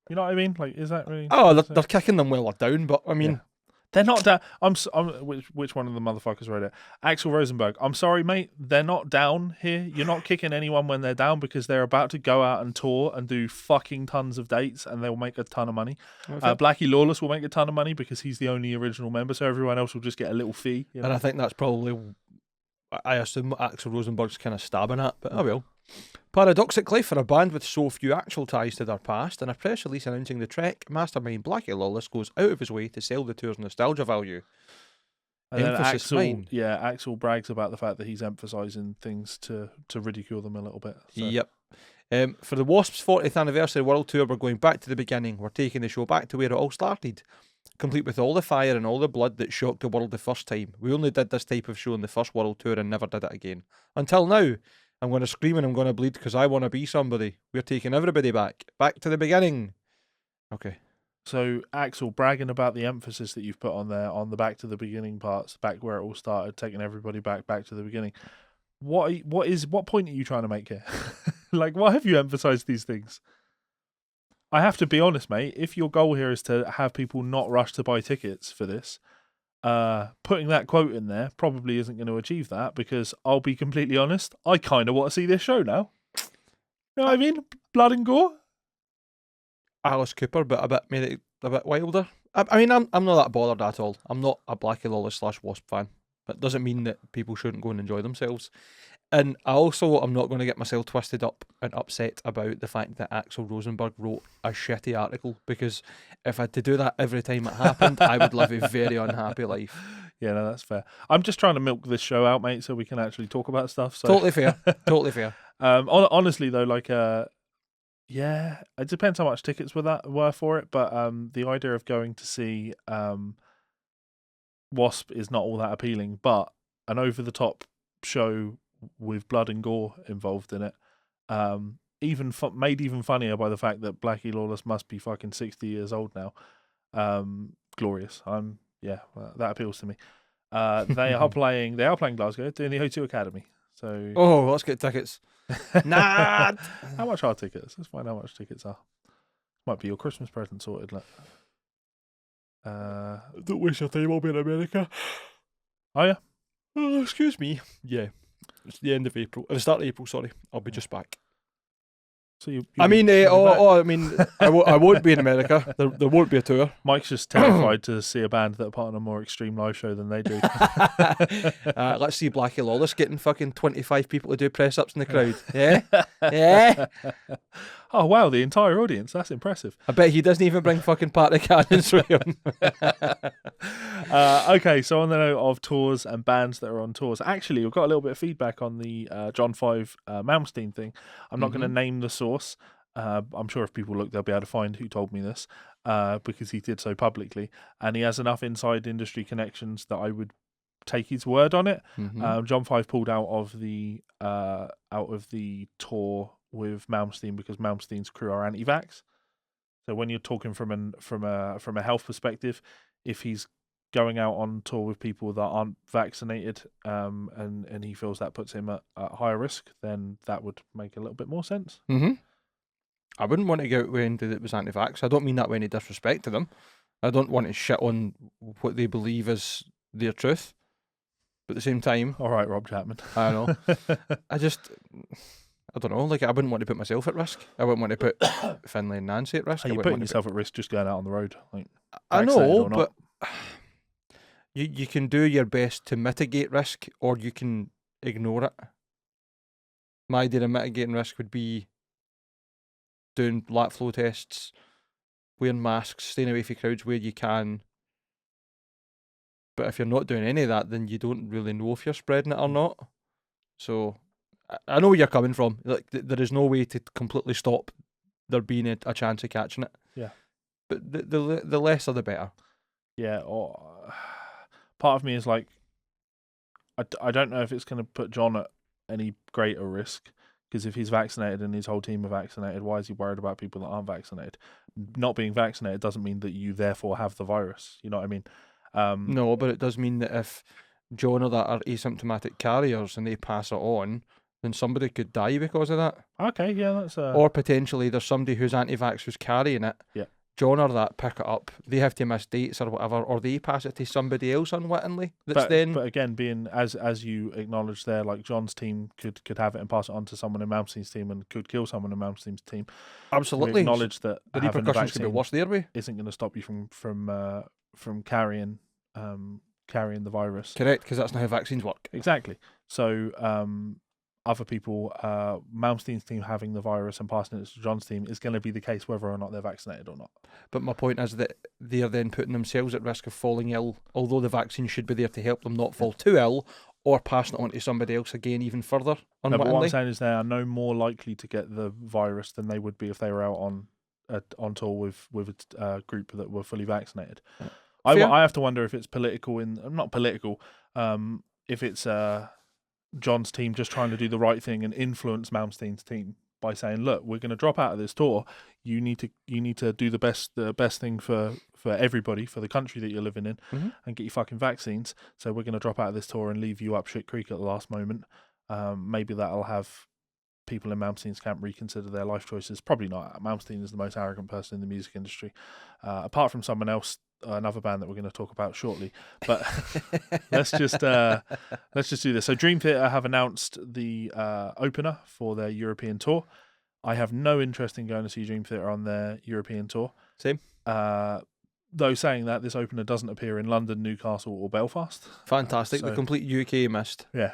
you know what I mean? Like, is that really... Oh, they're kicking them while they're down, but I mean... They're not down. Which one of the motherfuckers wrote it? Axel Rosenberg. I'm sorry, mate. They're not down here. You're not kicking anyone when they're down because they're about to go out and tour and do fucking tons of dates and they'll make a ton of money. Blackie Lawless will make a ton of money because he's the only original member, so everyone else will just get a little fee. You know? And I think that's probably, I assume Axel Rosenberg's kind of stabbing at, but I will. Paradoxically, for a band with so few actual ties to their past, in a press release announcing the trek, mastermind Blackie Lawless goes out of his way to sell the tour's nostalgia value. And then Axel brags about the fact that he's emphasising things to ridicule them a little bit. So. Yep. For the Wasp's 40th anniversary world tour, we're going back to the beginning. We're taking the show back to where it all started, complete with all the fire and all the blood that shocked the world the first time. We only did this type of show in the first world tour and never did it again. Until now. I'm going to scream and I'm going to bleed because I want to be somebody. We're taking everybody back to the beginning. Okay. So, Axel, bragging about the emphasis that you've put on there, on the back to the beginning parts, back where it all started, taking everybody back to the beginning. What point are you trying to make here? Like, why have you emphasised these things? I have to be honest, mate. If your goal here is to have people not rush to buy tickets for this, putting that quote in there probably isn't going to achieve that because I'll be completely honest, I kind of want to see this show now. You know what I mean? Blood and gore. Alice Cooper, but made it a bit wilder. I mean, I'm not that bothered at all. I'm not a Blackie Lawless / Wasp fan. That doesn't mean that people shouldn't go and enjoy themselves. And I'm not going to get myself twisted up and upset about the fact that Axel Rosenberg wrote a shitty article, because if I had to do that every time it happened, I would live a very unhappy life. Yeah, no, that's fair. I'm just trying to milk this show out, mate, so we can actually talk about stuff. So. Totally fair. Totally fair. Honestly, though, like, yeah, it depends how much tickets were for it, but the idea of going to see Wasp is not all that appealing, but an over-the-top show with blood and gore involved in it, made even funnier by the fact that Blackie Lawless must be fucking 60 years old now. Glorious. That appeals to me. They are playing Glasgow, doing the O2 Academy. So let's get tickets. Nah. How much are tickets? Let's find out how much tickets are. Might be your Christmas present sorted. Like, don't waste your time. I'll be in America. Oh yeah. Oh, excuse me. Yeah. It's the end of April. The start of April, sorry. I'll be just back. So I won't be in America. There won't be a tour. Mike's just terrified to see a band that put on a more extreme live show than they do. Let's see Blackie Lawless getting fucking 25 people to do press ups in the crowd. Yeah, yeah. Oh wow, the entire audience. That's impressive. I bet he doesn't even bring fucking party cannons with him. Okay, so on the note of tours and bands that are on tours, actually, we've got a little bit of feedback on the John 5 Malmsteen thing. I'm not going to name the source. I'm sure if people look, they'll be able to find who told me this, because he did so publicly, and he has enough inside industry connections that I would take his word on it. John 5 pulled out of the tour with Malmsteen because Malmsteen's crew are anti-vax. So when you're talking from a health perspective, if he's going out on tour with people that aren't vaccinated, and he feels that puts him at higher risk, then that would make a little bit more sense. I wouldn't want to go out with anybody that was anti-vax. I don't mean that with any disrespect to them. I don't want to shit on what they believe is their truth. But at the same time... All right, Rob Chapman. I know. I don't know. Like, I wouldn't want to put myself at risk. I wouldn't want to put Finlay and Nancy at risk. Are you putting yourself at risk just going out on the road? Like, I know, but you can do your best to mitigate risk, or you can ignore it. My idea of mitigating risk would be doing lat flow tests, wearing masks, staying away from crowds where you can. But if you're not doing any of that, then you don't really know if you're spreading it or not. So I know where you're coming from. Like, there is no way to completely stop there being a chance of catching it. Yeah. But the lesser the better. Yeah. Or part of me is like, I don't know if it's going to put John at any greater risk, because if he's vaccinated and his whole team are vaccinated, why is he worried about people that aren't vaccinated? Not being vaccinated doesn't mean that you therefore have the virus. You know what I mean? No, but it does mean that if John or that are asymptomatic carriers and they pass it on, then somebody could die because of that. Okay, yeah, that's... Or potentially there's somebody who's anti-vax who's carrying it. Yeah. Johnner that pick it up, they have to miss dates or whatever, or they pass it to somebody else unwittingly. But again, being as you acknowledge there, like John's team could have it and pass it on to someone in Malmsteen's team and could kill someone in Malmsteen's team. Absolutely, we acknowledge that the having repercussions could be worse their way. isn't going to stop you from carrying the virus. Correct, because that's not how vaccines work. Exactly. So other people, Malmsteen's team having the virus and passing it to John's team is going to be the case whether or not they're vaccinated or not. But my point is that they are then putting themselves at risk of falling ill, although the vaccine should be there to help them not fall too ill, or passing it on to somebody else again even further. No, but what I'm saying is they are no more likely to get the virus than they would be if they were out on tour with a group that were fully vaccinated. I have to wonder if it's political, not political, if it's John's team just trying to do the right thing and influence Malmsteen's team by saying, look, we're going to drop out of this tour. You need to do the best thing for everybody, for the country that you're living in, and get your fucking vaccines. So we're going to drop out of this tour and leave you up shit creek at the last moment. Maybe that'll have people in Malmsteen's camp reconsider their life choices. Probably not. Malmsteen is the most arrogant person in the music industry, apart from someone else, another band that we're going to talk about shortly. But let's just do this. So Dream Theater have announced the opener for their European tour. I have no interest in going to see Dream Theater on their European tour. Same. Though saying that, this opener doesn't appear in London, Newcastle or Belfast. Fantastic. The complete UK missed. Yeah.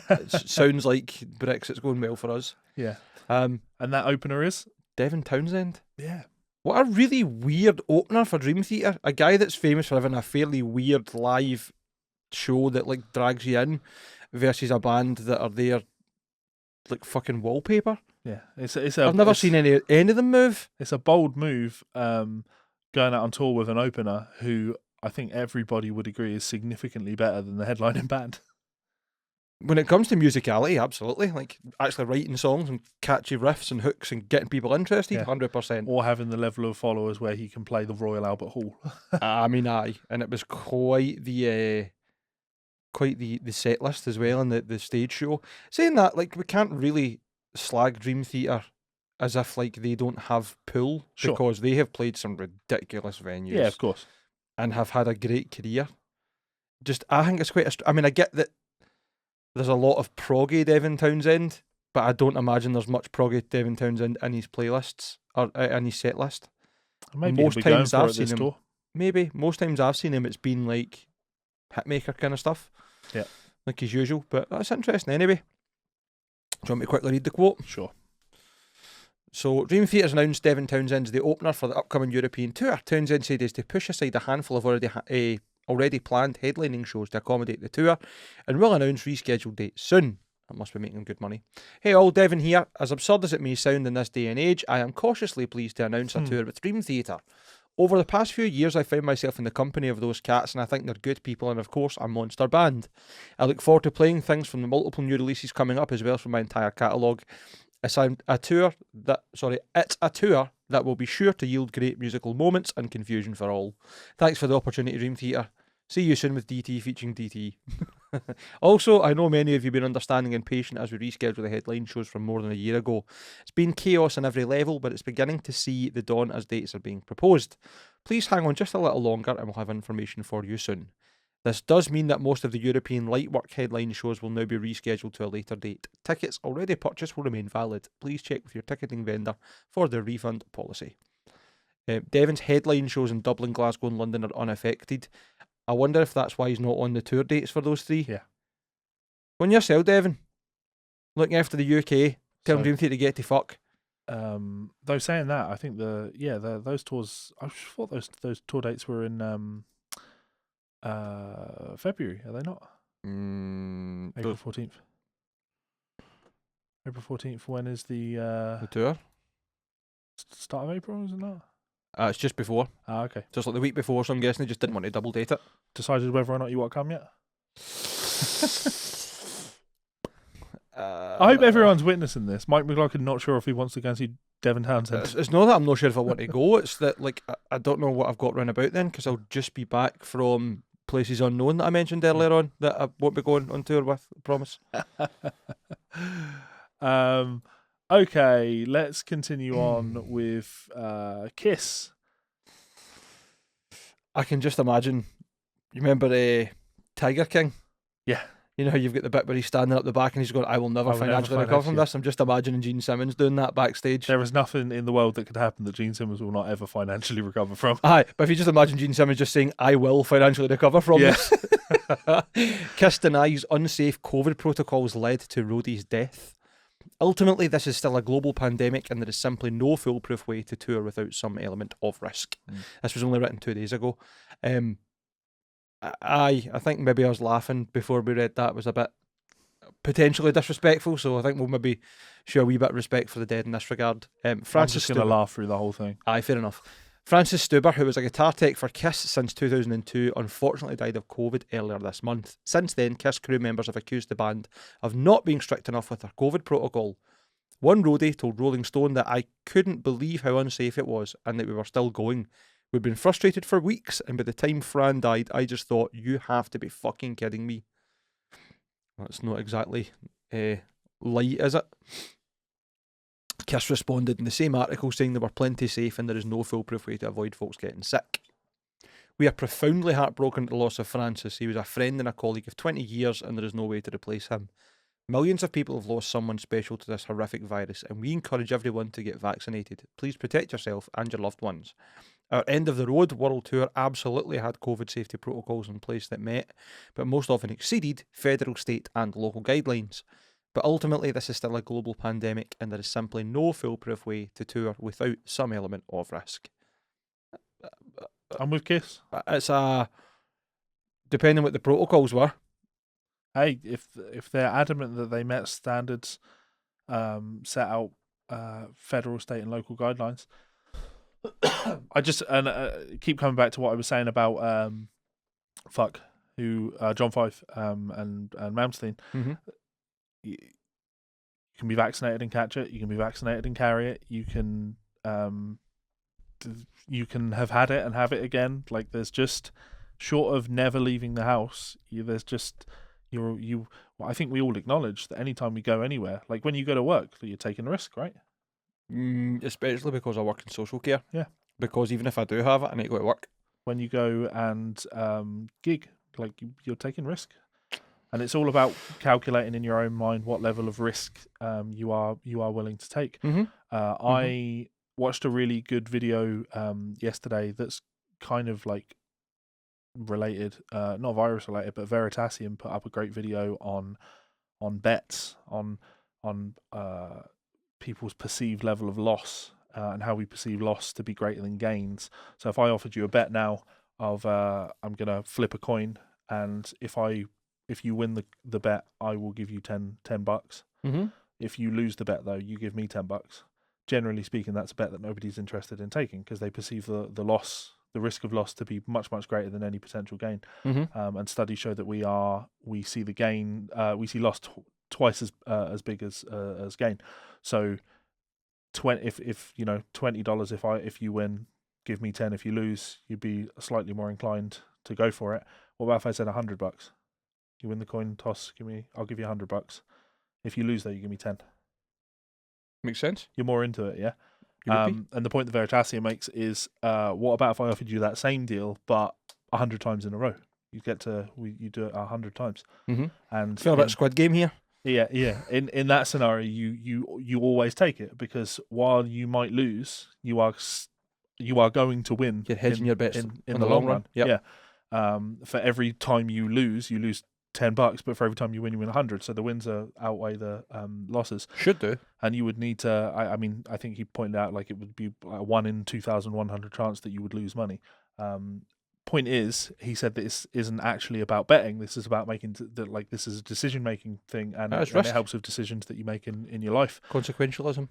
It sounds like Brexit's going well for us. Yeah. And that opener is? Devin Townsend. Yeah. What a really weird opener for Dream Theater. A guy that's famous for having a fairly weird live show that like drags you in versus a band that are there like fucking wallpaper. Yeah. I've never seen any of them move. It's a bold move going out on tour with an opener who I think everybody would agree is significantly better than the headlining band. When it comes to musicality, absolutely. Like actually writing songs and catchy riffs and hooks and getting people interested, 100%. Or having the level of followers where he can play the Royal Albert Hall. Aye. And it was quite the set list as well and the stage show. Saying that, like, we can't really slag Dream Theater as if like they don't have pull, because they have played some ridiculous venues. Yeah, of course. And have had a great career. I think it's quite I get that there's a lot of proggy Devin Townsend, but I don't imagine there's much proggy Devin Townsend in his playlists or in his set list. Maybe most times I've seen him. Tour. Maybe most times I've seen him, it's been like hitmaker kind of stuff. Yeah, like his usual. But that's interesting anyway. Do you want me to quickly read the quote? Sure. So, Dream Theater's announced Devin Townsend as the opener for the upcoming European tour. Townsend said is to push aside a handful of already planned headlining shows to accommodate the tour, and will announce rescheduled dates soon. That must be making them good money. Hey all, Devin here. As absurd as it may sound in this day and age, I am cautiously pleased to announce a tour with Dream Theater. Over the past few years, I found myself in the company of those cats, and I think they're good people and, of course, a monster band. I look forward to playing things from the multiple new releases coming up, as well as from my entire catalogue. It's a tour that will be sure to yield great musical moments and confusion for all. Thanks for the opportunity, Dream Theater. See you soon with DT featuring DT. Also, I know many of you have been understanding and patient as we reschedule the headline shows from more than a year ago. It's been chaos on every level, but it's beginning to see the dawn as dates are being proposed. Please hang on just a little longer and we'll have information for you soon. This does mean that most of the European Lightwork headline shows will now be rescheduled to a later date. Tickets already purchased will remain valid. Please check with your ticketing vendor for the refund policy. Devin's headline shows in Dublin, Glasgow and London are unaffected. I wonder if that's why he's not on the tour dates for those three. Yeah. On yourself, Devin. Looking after the UK. Tell Dream Theater to get to fuck. Though saying that, I think those tours. I thought those tour dates were in February. Are they not? April 14th. April 14th. When is the tour? Start of April, is it not? It's just before. Okay. Just like the week before, so I'm guessing they just didn't want to double date it. Decided whether or not you want to come yet? I hope everyone's witnessing this. Mike McLaughlin not sure if he wants to go and see Devin Townsend. It's not that I'm not sure if I want to go. It's that like I don't know what I've got round about then, because I'll just be back from places unknown that I mentioned earlier on that I won't be going on tour with, I promise. Okay, let's continue on with Kiss. I can just imagine. You remember Tiger King? Yeah. You know how you've got the bit where he's standing up the back and he's going, "I will never financially recover from this." I'm just imagining Gene Simmons doing that backstage. There is nothing in the world that could happen that Gene Simmons will not ever financially recover from. Aye, but if you just imagine Gene Simmons just saying, "I will financially recover from this." Kiss denies unsafe COVID protocols led to Roddy's death. Ultimately, this is still a global pandemic and there is simply no foolproof way to tour without some element of risk. This was only written 2 days ago. I think maybe I was laughing before we read that. It was a bit potentially disrespectful, so I think we'll maybe show a wee bit of respect for the dead in this regard. Francis I'm just going to laugh through the whole thing. Aye, fair enough. Francis Stuber, who was a guitar tech for Kiss since 2002, unfortunately died of COVID earlier this month. Since then, Kiss crew members have accused the band of not being strict enough with their COVID protocol. One roadie told Rolling Stone that I couldn't believe how unsafe it was and that we were still going. We'd been frustrated for weeks, and by the time Fran died, I just thought, you have to be fucking kidding me. That's not exactly light, is it? Kiss responded in the same article saying they were plenty safe and there is no foolproof way to avoid folks getting sick. We are profoundly heartbroken at the loss of Francis. He was a friend and a colleague of 20 years and there is no way to replace him. Millions of people have lost someone special to this horrific virus and we encourage everyone to get vaccinated. Please protect yourself and your loved ones. Our End of the Road World Tour absolutely had COVID safety protocols in place that met, but most often exceeded federal, state and local guidelines. But ultimately, this is still a global pandemic and there is simply no foolproof way to tour without some element of risk. I'm with Kiss. It's depending what the protocols were. Hey, if they're adamant that they met standards set out federal, state and local guidelines, I just keep coming back to what I was saying about John Five and Malmsteen. Mm-hmm. You can be vaccinated and catch it. You can be vaccinated and carry it. You can have had it and have it again. Like there's just short of never leaving the house. There's just you. Well, I think we all acknowledge that anytime we go anywhere, like when you go to work, you're taking a risk, right? Especially because I work in social care. Yeah. Because even if I do have it, I need to go to work. When you go and gig, like you're taking risk. And it's all about calculating in your own mind what level of risk you are willing to take. Mm-hmm. I watched a really good video yesterday that's kind of like related, not virus related, but Veritasium put up a great video on bets, on people's perceived level of loss and how we perceive loss to be greater than gains. So if I offered you a bet now of I'm gonna flip a coin, and if you win the bet, I will give you $10. Mm-hmm. If you lose the bet, though, you give me $10. Generally speaking, that's a bet that nobody's interested in taking because they perceive the risk of loss to be much, much greater than any potential gain. Mm-hmm. And studies show that we see the gain, we see loss twice as big as gain. So, if you know $20, if you win, give me 10. If you lose, you'd be slightly more inclined to go for it. What about if I said $100? You win the coin toss, I'll give you $100. If you lose, though, you give me 10. Makes sense. You're more into it, yeah. And the point that Veritasium makes is, what about if I offered you that same deal, but 100 times in a row? You do it 100 times. Mm-hmm. And feel a bit Squid Game here. Yeah. In that scenario, you always take it because while you might lose, you are going to win. You're hedging your bets in the long run. Yep. Yeah. For every time you lose $10, but for every time you win 100. So the wins outweigh the losses. Should do. And you would need to. I think he pointed out like it would be a 1 in 2,100 chance that you would lose money. Point is, he said that this isn't actually about betting. This is about making this is a decision making thing, and it helps with decisions that you make in your life. Consequentialism.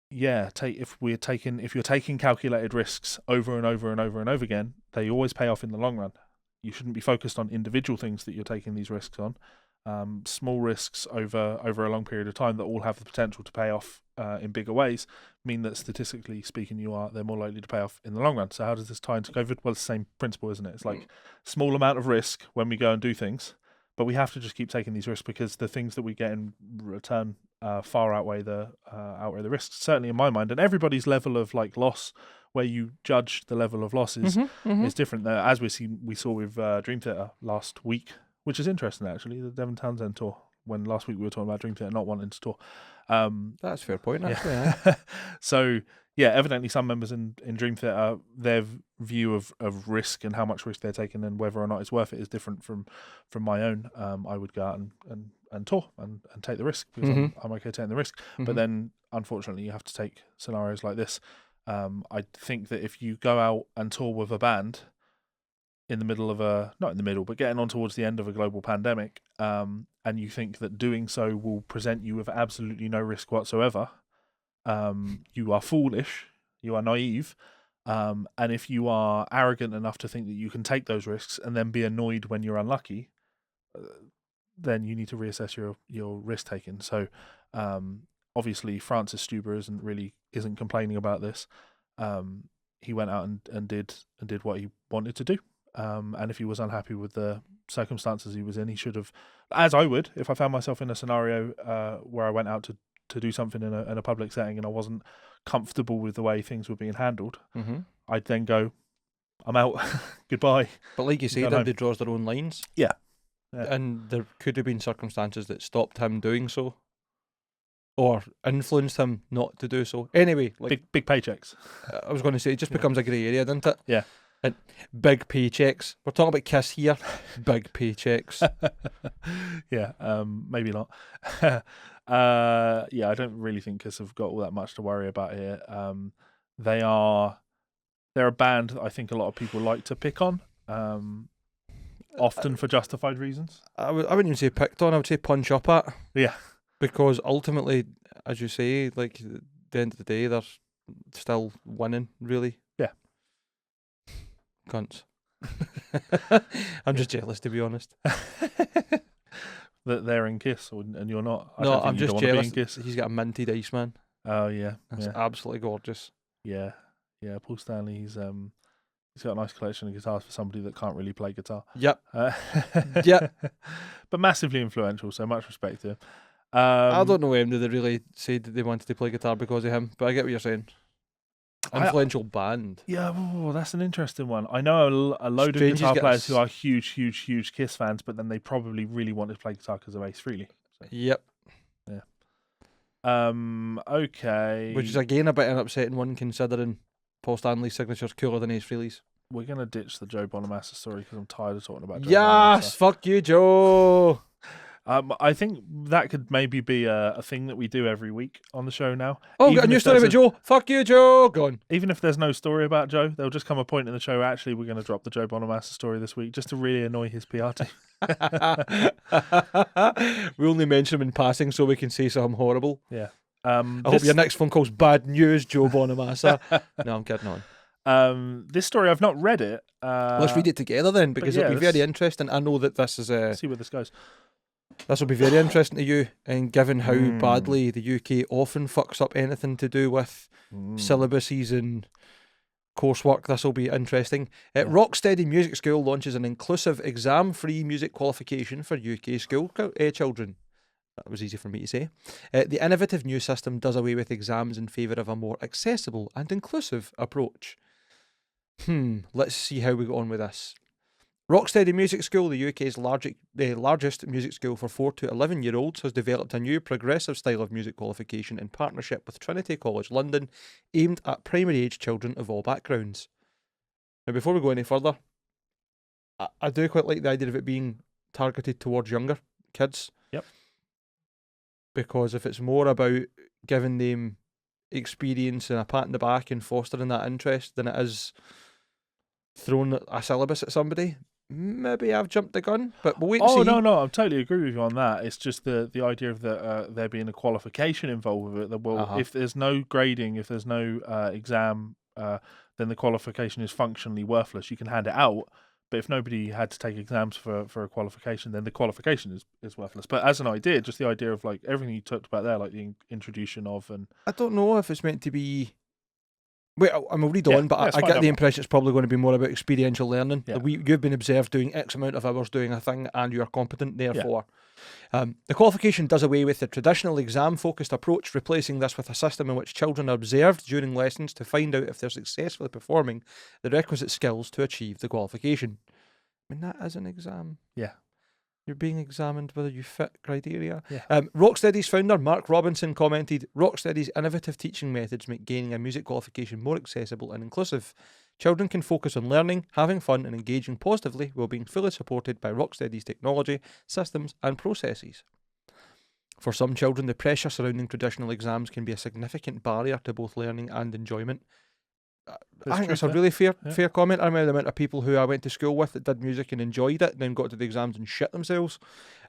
Yeah, if you're taking calculated risks over and over and over and over again, they always pay off in the long run. You shouldn't be focused on individual things that you're taking these risks on. Small risks over a long period of time that all have the potential to pay off in bigger ways mean that statistically speaking, they're more likely to pay off in the long run. So how does this tie into COVID? Well, it's the same principle, isn't it? It's like small amount of risk when we go and do things, but we have to just keep taking these risks because the things that we get in return far outweigh the risks. Certainly in my mind, and everybody's level of like loss where you judge the level of losses is different. As we saw with Dream Theater last week, which is interesting actually, the Devin Townsend tour. When last week we were talking about Dream Theater not wanting to tour. That's a fair point, actually. Yeah. So yeah, evidently some members in Dream Theater, their view of risk and how much risk they're taking and whether or not it's worth it is different from my own. I would go out and tour and take the risk because I'm okay taking the risk. But then unfortunately you have to take scenarios like this. I think that if you go out and tour with a band in the middle of not in the middle, but getting on towards the end of a global pandemic, and you think that doing so will present you with absolutely no risk whatsoever, you are foolish, you are naive, and if you are arrogant enough to think that you can take those risks and then be annoyed when you're unlucky, then you need to reassess your risk taking. So obviously Francis Stuber isn't complaining about this. He went out and did what he wanted to do. And if he was unhappy with the circumstances he was in, he should have, as I would, if I found myself in a scenario where I went out to do something in a public setting and I wasn't comfortable with the way things were being handled, I'd then go, I'm out, goodbye. But like you say, everybody draws their own lines. Yeah. And there could have been circumstances that stopped him doing so, or influenced him not to do so. Anyway, like big paychecks. I was going to say, it just becomes a grey area, doesn't it? Yeah. And big paychecks. We're talking about Kiss here. Big paychecks. Yeah, maybe not. Yeah, I don't really think Kiss have got all that much to worry about here. They're a band that I think a lot of people like to pick on, often for justified reasons. I wouldn't even say picked on. I would say punch up at. Yeah. Because ultimately, as you say, like at the end of the day, they're still winning, really. Yeah. Cunts. I'm just jealous, to be honest. That they're in Kiss and you're not. I'm just jealous. Kiss. He's got a minted Iceman. Oh yeah, That's absolutely gorgeous. Yeah. Paul Stanley. He's got a nice collection of guitars for somebody that can't really play guitar. Yep. Yep. But massively influential. So much respect to him. I don't know him. Did they really say that they wanted to play guitar because of him? But I get what you're saying. Influential band. Yeah, that's an interesting one. I know a load of guitar players who are huge Kiss fans, but then they probably really wanted to play guitar because of Ace Frehley. So. Yep. Yeah. Okay. Which is again a bit an upsetting one, considering Paul Stanley's signature's cooler than Ace Frehley's. We're gonna ditch the Joe Bonamassa story because I'm tired of talking about Joe. Yes, fuck you, Joe. I think that could maybe be a thing that we do every week on the show now. Oh, we've got a new story about Joe. Fuck you, Joe. Go on. Even if there's no story about Joe, there'll just come a point in the show, actually, we're going to drop the Joe Bonamassa story this week just to really annoy his PR team. We only mention him in passing so we can say something horrible. Yeah. I hope your next phone call's bad news, Joe Bonamassa. No, I'm kidding on. This story, I've not read it. Let's read it together then, because it'll be very interesting. I know that this is... see where this goes. This will be very interesting to you, and given how badly the UK often fucks up anything to do with syllabuses and coursework, this will be interesting. Rocksteady Music School launches an inclusive exam-free music qualification for UK school children. That was easy for me to say. The innovative new system does away with exams in favour of a more accessible and inclusive approach. Let's see how we go on with this. Rocksteady Music School, the UK's largest music school for 4 to 11-year-olds, has developed a new progressive style of music qualification in partnership with Trinity College London, aimed at primary-age children of all backgrounds. Now, before we go any further, I do quite like the idea of it being targeted towards younger kids. Yep. Because if it's more about giving them experience and a pat in the back and fostering that interest than it is throwing a syllabus at somebody, maybe I've jumped the gun, but we'll wait and see. No, I totally agree with you on that. It's just the idea of there being a qualification involved with it. That if there's no grading, if there's no exam, then the qualification is functionally worthless. You can hand it out, but if nobody had to take exams for a qualification, then the qualification is worthless. But as an idea, just the idea of like everything you talked about there, like the introduction of, and I don't know if it's meant to be Wait, I'll read Yeah, on, but it's I fine, get don't the worry. impression it's probably going to be more about experiential learning. Yeah. You've been observed doing X amount of hours doing a thing, and you are competent, therefore. The qualification does away with the traditional exam-focused approach, replacing this with a system in which children are observed during lessons to find out if they're successfully performing the requisite skills to achieve the qualification. I mean, that is an exam. Yeah. You're being examined whether you fit criteria. Yeah. Rocksteady's founder, Mark Robinson, commented, Rocksteady's innovative teaching methods make gaining a music qualification more accessible and inclusive. Children can focus on learning, having fun and engaging positively while being fully supported by Rocksteady's technology, systems and processes. For some children, the pressure surrounding traditional exams can be a significant barrier to both learning and enjoyment. I think that's a really fair comment. I remember the amount of people who I went to school with that did music and enjoyed it, then got to the exams and shit themselves.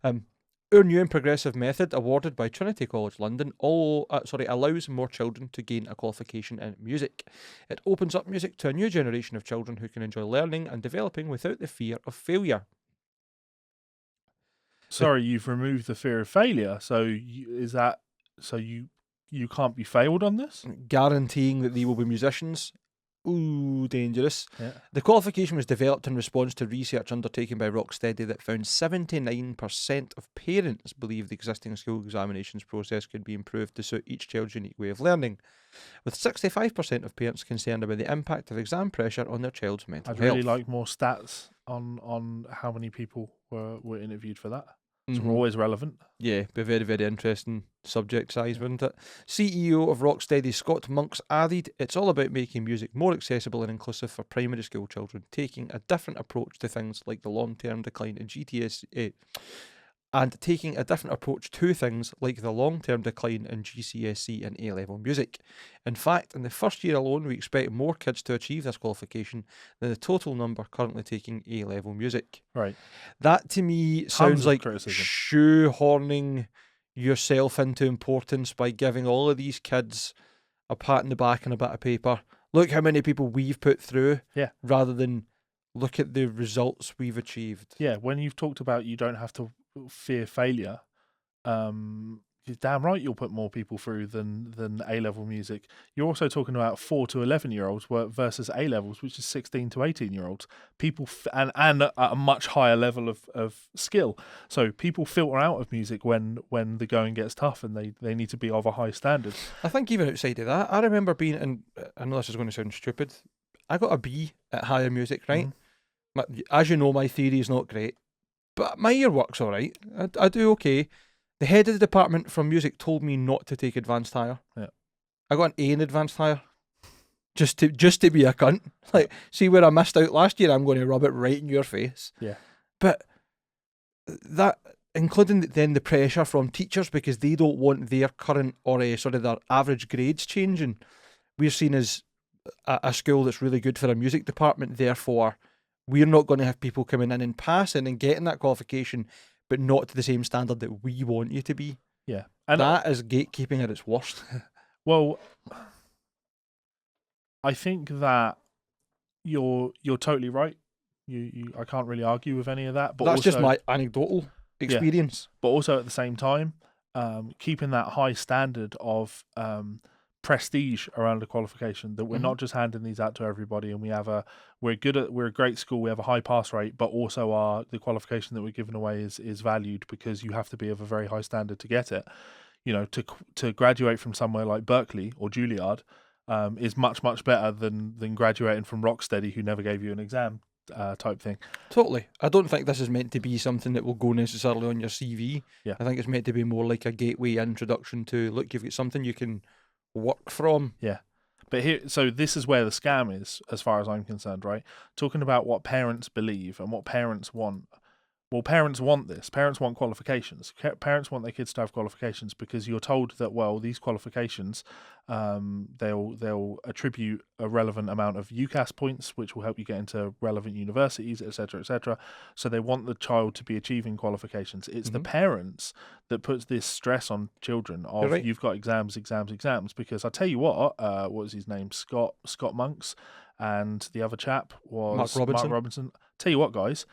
Our new and progressive method, awarded by Trinity College London, allows more children to gain a qualification in music. It opens up music to a new generation of children who can enjoy learning and developing without the fear of failure. Sorry, you've removed the fear of failure. So you can't be failed on this? Guaranteeing that they will be musicians. Ooh, dangerous. Yeah. The qualification was developed in response to research undertaken by Rocksteady that found 79% of parents believe the existing school examinations process could be improved to suit each child's unique way of learning, with 65% of parents concerned about the impact of exam pressure on their child's mental I'd health. really like more stats on how many people were interviewed for that. It's always relevant. Yeah, be very, very interesting subject size, wouldn't it? CEO of Rocksteady, Scott Monks, added, it's all about making music more accessible and inclusive for primary school children, taking a different approach to things like the long-term decline in GCSE and taking a different approach to things like the long-term decline in GCSE and A-level music. In fact, in the first year alone, we expect more kids to achieve this qualification than the total number currently taking A-level music. Right. That to me sounds like criticism. shoehorning yourself into importance by giving all of these kids a pat in the back and a bit of paper. Look how many people we've put through, rather than look at the results we've achieved. Yeah, when you've talked about you don't have to fear failure, you're damn right you'll put more people through than A-level music. You're also talking about 4 to 11-year-olds versus A-levels, which is 16 to 18-year-olds. People and at a much higher level of skill. So people filter out of music when the going gets tough and they need to be of a high standard. I think even outside of that, I remember being in, I know this is going to sound stupid, I got a B at higher music, right? As you know, my theory is not great, but my ear works all right. I do okay. The head of the department from music told me not to take advanced higher. Yeah. I got an A in advanced higher, just to be a cunt. Like, see where I missed out last year, I'm going to rub it right in your face. Yeah. But that, including then the pressure from teachers because they don't want their current or their average grades changing. We're seen as a school that's really good for a music department, therefore we're not going to have people coming in and passing and getting that qualification, but not to the same standard that we want you to be. Yeah. And that is gatekeeping at its worst. Well, I think that you're totally right. I can't really argue with any of that. But that's also, just my anecdotal experience. Yeah, but also at the same time, keeping that high standard of prestige around the qualification, that we're not just handing these out to everybody, and we're a great school, we have a high pass rate, but also the qualification that we're giving away is valued because you have to be of a very high standard to get it. You know, to graduate from somewhere like Berkeley or Juilliard is much better than graduating from Rocksteady, who never gave you an exam type thing. Totally. I don't think this is meant to be something that will go necessarily on your CV. Yeah. I think it's meant to be more like a gateway introduction to, look, you've got something you can work from. Yeah. But so this is where the scam is, as far as I'm concerned, right? Talking about what parents believe and what parents want. Well, parents want this. Parents want qualifications. Parents want their kids to have qualifications because you're told that, well, these qualifications, they'll attribute a relevant amount of UCAS points, which will help you get into relevant universities, etc., etc. So they want the child to be achieving qualifications. It's the parents that puts this stress on children of, right, you've got exams. Because I tell you what was his name? Scott Monks, and the other chap was Mark Robinson. Tell you what, guys.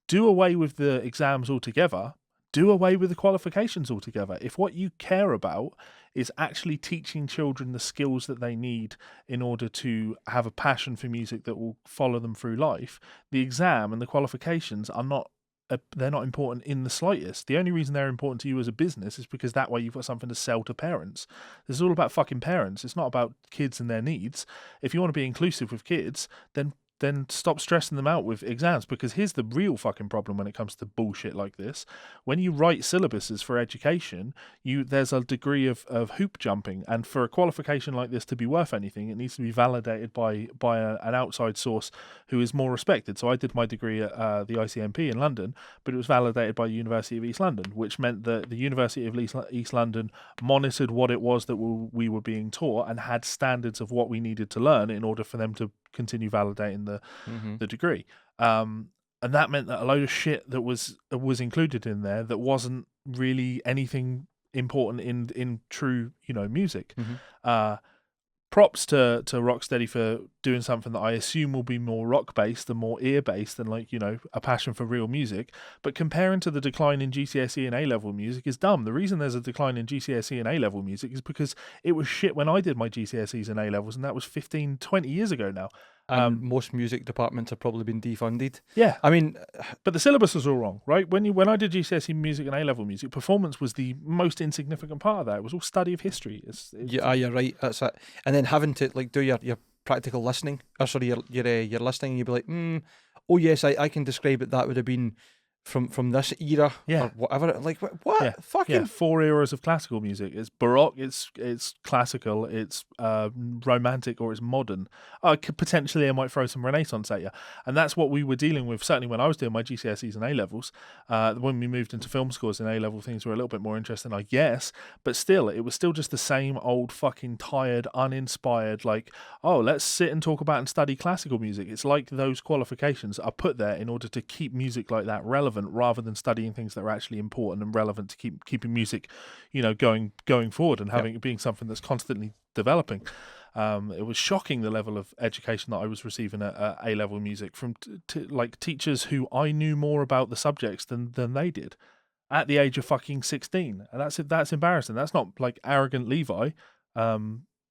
Do away with the exams altogether. do away with the qualifications altogether. If what you care about is actually teaching children the skills that they need in order to have a passion for music that will follow them through life, the exam and the qualifications are not they're not important in the slightest. The only reason they're important to you as a business is because that way you've got something to sell to parents. This is all about fucking parents. It's not about kids and their needs. If you want to be inclusive with kids, then stop stressing them out with exams, because here's the real fucking problem when it comes to bullshit like this. When you write syllabuses for education, there's a degree of hoop jumping, and for a qualification like this to be worth anything, it needs to be validated by an outside source who is more respected. So I did my degree at the ICMP in London, but it was validated by the University of East London, which meant that the University of East London monitored what it was that we were being taught and had standards of what we needed to learn in order for them to continue validating the degree. And that meant that a load of shit that was included in there that wasn't really anything important in true, music. Props to Rocksteady for doing something that I assume will be more rock-based and more ear-based and a passion for real music. But comparing to the decline in GCSE and A-level music is dumb. The reason there's a decline in GCSE and A-level music is because it was shit when I did my GCSEs and A-levels, and that was 15, 20 years ago now. And most music departments have probably been defunded. Yeah. I mean, but the syllabus was all wrong, right? When I did GCSE music and A-level music, performance was the most insignificant part of that. It was all study of history. Yeah, you're right. That's it. And then having to do your practical listening, or sorry, your listening, and you'd be like, oh yes, I can describe it. That would have been from this era, or whatever. Like what? Yeah. Fucking 4 eras of classical music. It's Baroque, it's classical, it's romantic, or it's modern. Potentially I might throw some Renaissance at you. And that's what we were dealing with, certainly when I was doing my GCSEs and A-levels. When we moved into film scores and A-level, things were a little bit more interesting, I guess. But still, it was still just the same old fucking tired, uninspired, let's sit and talk about and study classical music. It's like those qualifications are put there in order to keep music like that relevant, rather than studying things that are actually important and relevant to keeping music, going forward and having it being something that's constantly developing. It was shocking the level of education that I was receiving at A-level music from teachers who I knew more about the subjects than they did at the age of fucking 16, and that's embarrassing. That's not like arrogant Levi. I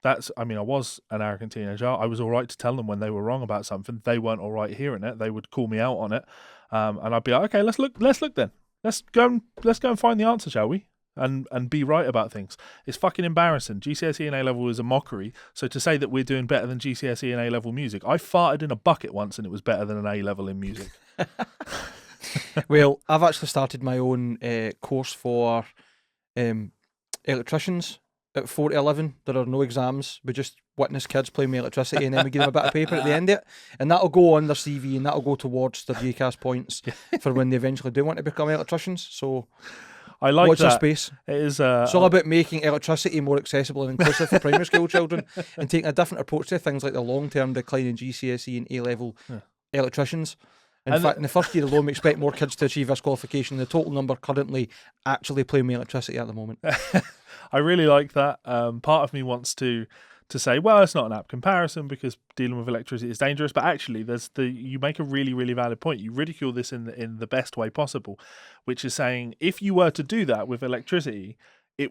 was an arrogant teenager. I was all right to tell them when they were wrong about something. They weren't all right hearing it. They would call me out on it, and I'd be like, okay, let's look then. Let's go and find the answer, shall we? And be right about things. It's fucking embarrassing. GCSE and A-level is a mockery. So to say that we're doing better than GCSE and A-level music, I farted in a bucket once and it was better than an A-level in music. Well, I've actually started my own course for electricians. At 4 to 11, there are no exams. We just witness kids playing with electricity, and then we give them a bit of paper at the end of it, and that'll go on their CV, and that'll go towards their UCAS points for when they eventually do want to become electricians. So I like watch that. their space. It is. It's all about making electricity more accessible and inclusive for primary school children, and taking a different approach to things like the long-term decline in GCSE and A-level electricians. In fact, in the first year alone, we expect more kids to achieve this qualification. The total number currently actually playing with electricity at the moment. I really like that. Part of me wants to say, well, it's not an apt comparison because dealing with electricity is dangerous. But actually, you make a really, really valid point. You ridicule this in the best way possible, which is saying if you were to do that with electricity,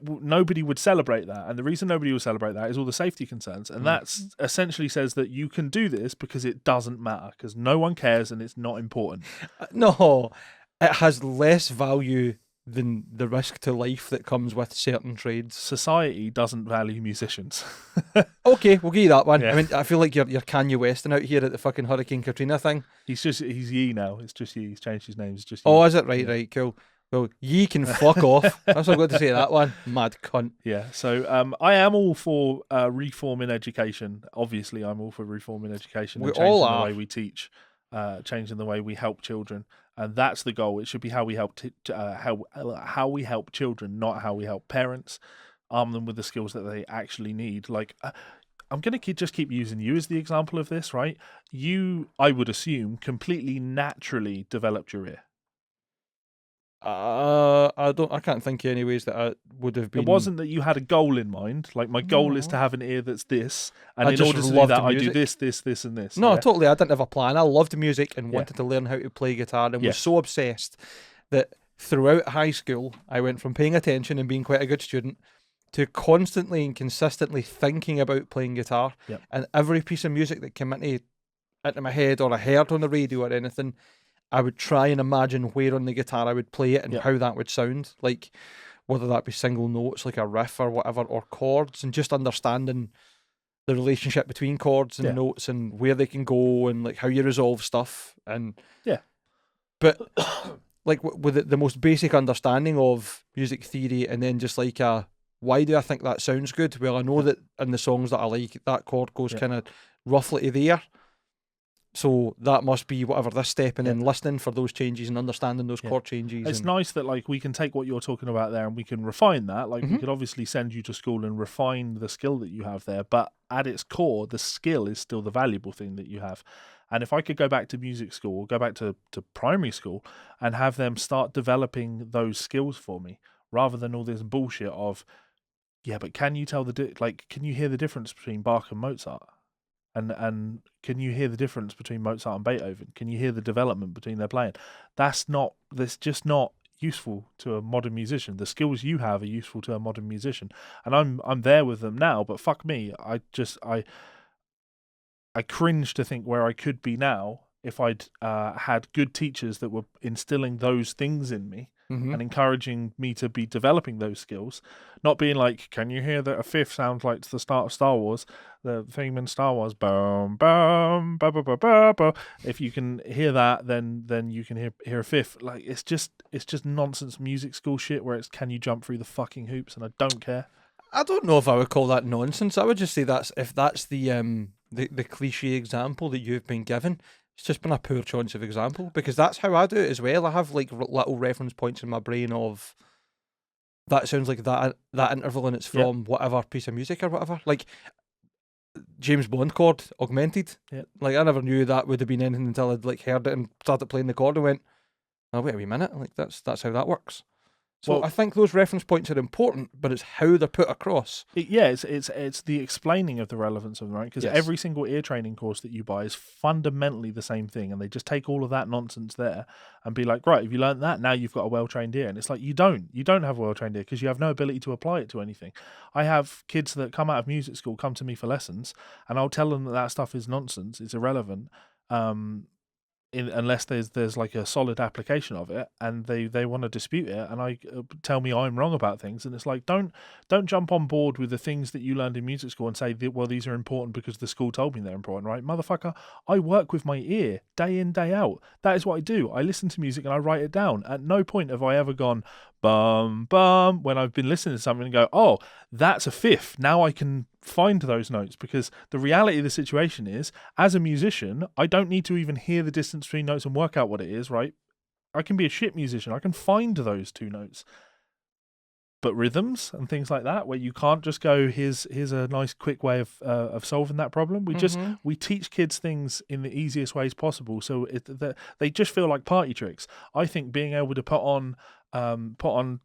nobody would celebrate that. And the reason nobody will celebrate that is all the safety concerns. And that's essentially says that you can do this because it doesn't matter, because no one cares and it's not important. No, it has less value than the risk to life that comes with certain trades. Society doesn't value musicians. Okay, we'll give you that one. Yeah. I mean, I feel like you're Kanye Weston out here at the fucking Hurricane Katrina thing. He's Ye now. It's just Ye. He's changed his name. It's just Ye. Oh, is it? Right, cool. Well, Ye can fuck off. That's what I've got to say to that one. Mad cunt. Yeah, so I am all for reform in education. Obviously, I'm all for reform in education. We and changing all the are. way we teach, changing the way we help children, and that's the goal. It should be how we help how we help children, not how we help parents. Arm them with the skills that they actually need. Like, I'm going to just keep using you as the example of this, right? You, I would assume, completely naturally developed your ear. I can't think of any ways that I would have been. It wasn't that you had a goal in mind. Like, my goal is to have an ear that's this, and in just order to do loved that, I music. do this, and this. No, yeah? totally. I didn't have a plan. I loved music and wanted to learn how to play guitar, and was so obsessed that throughout high school, I went from paying attention and being quite a good student to constantly and consistently thinking about playing guitar. Yep. And every piece of music that came into my head or I heard on the radio or anything, I would try and imagine where on the guitar I would play it and Yep. how that would sound. Like, whether that be single notes, like a riff or whatever, or chords, and just understanding the relationship between chords and Yeah. notes and where they can go and like how you resolve stuff. And Yeah. But like with the most basic understanding of music theory, and then just like why do I think that sounds good? Well, I know that in the songs that I like, that chord goes kind of roughly to there. So that must be whatever this step, and then listening for those changes and understanding those chord changes. It's nice that like we can take what you're talking about there and we can refine that. Like we could obviously send you to school and refine the skill that you have there, but at its core, the skill is still the valuable thing that you have. And if I could go back to music school, or go back to primary school and have them start developing those skills for me, rather than all this bullshit of, yeah, but can you tell can you hear the difference between Bach and Mozart? And can you hear the difference between Mozart and Beethoven? Can you hear the development between their playing? That's just not useful to a modern musician. The skills you have are useful to a modern musician, and I'm there with them now. But fuck me, I cringe to think where I could be now if I'd had good teachers that were instilling those things in me and encouraging me to be developing those skills, not being like, can you hear that a fifth sounds like the start of Star Wars, the theme in Star Wars, boom, boom, ba ba ba ba ba. If you can hear that, then you can hear a fifth. Like it's just nonsense music school shit where it's can you jump through the fucking hoops, and I don't care. I don't know if I would call that nonsense. I would just say that's the cliche example that you've been given. It's just been a poor choice of example, because that's how I do it as well. I have like little reference points in my brain of that sounds like that interval, and it's from whatever piece of music or whatever. Like James Bond chord augmented. Yeah. Like I never knew that would have been anything until I'd like heard it and started playing the chord and went, oh wait a wee minute, like that's how that works. So I think those reference points are important, but it's how they're put across. It's the explaining of the relevance of them, right? Because every single ear training course that you buy is fundamentally the same thing, and they just take all of that nonsense there and be like, right, if you learned that, now you've got a well-trained ear. And it's like, you don't have a well-trained ear because you have no ability to apply it to anything. I have kids that come out of music school, come to me for lessons, and I'll tell them that stuff is nonsense, it's irrelevant. Unless there's like a solid application of it, and they want to dispute it, and I tell me I'm wrong about things, and it's like don't jump on board with the things that you learned in music school and say well these are important because the school told me they're important, right? Motherfucker, I work with my ear day in day out. That is what I do. I listen to music and I write it down. At no point have I ever gone bum bum when I've been listening to something and go, oh, that's a fifth. Now I can find those notes, because the reality of the situation is, as a musician, I don't need to even hear the distance between notes and work out what it is, right? I can be a shit musician. I can find those two notes. But rhythms and things like that, where you can't just go, here's a nice quick way of solving that problem. We teach kids things in the easiest ways possible, so they just feel like party tricks. I think being able to put on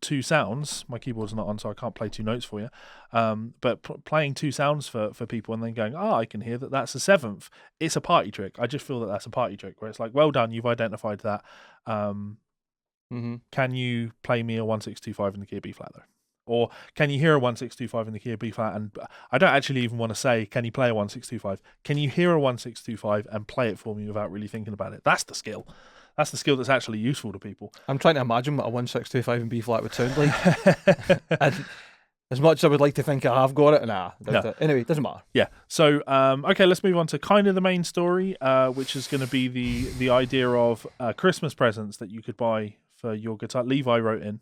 two sounds. My keyboard's not on, so I can't play two notes for you. But playing two sounds for people and then going, I can hear that that's a seventh. It's a party trick. I just feel that that's a party trick where it's like, well done, you've identified that. Can you play me a 1625 in the key of B flat though? Or can you hear a 1625 in the key of B flat? And I don't actually even want to say, can you play a 1625? Can you hear a 1625 and play it for me without really thinking about it? That's the skill. That's the skill that's actually useful to people. I'm trying to imagine what a 1625 in B flat would sound like. And as much as I would like to think I have got it, no. Anyway, it doesn't matter. Yeah. So, okay, let's move on to kind of the main story, which is going to be the idea of Christmas presents that you could buy for your guitar. Levi wrote in.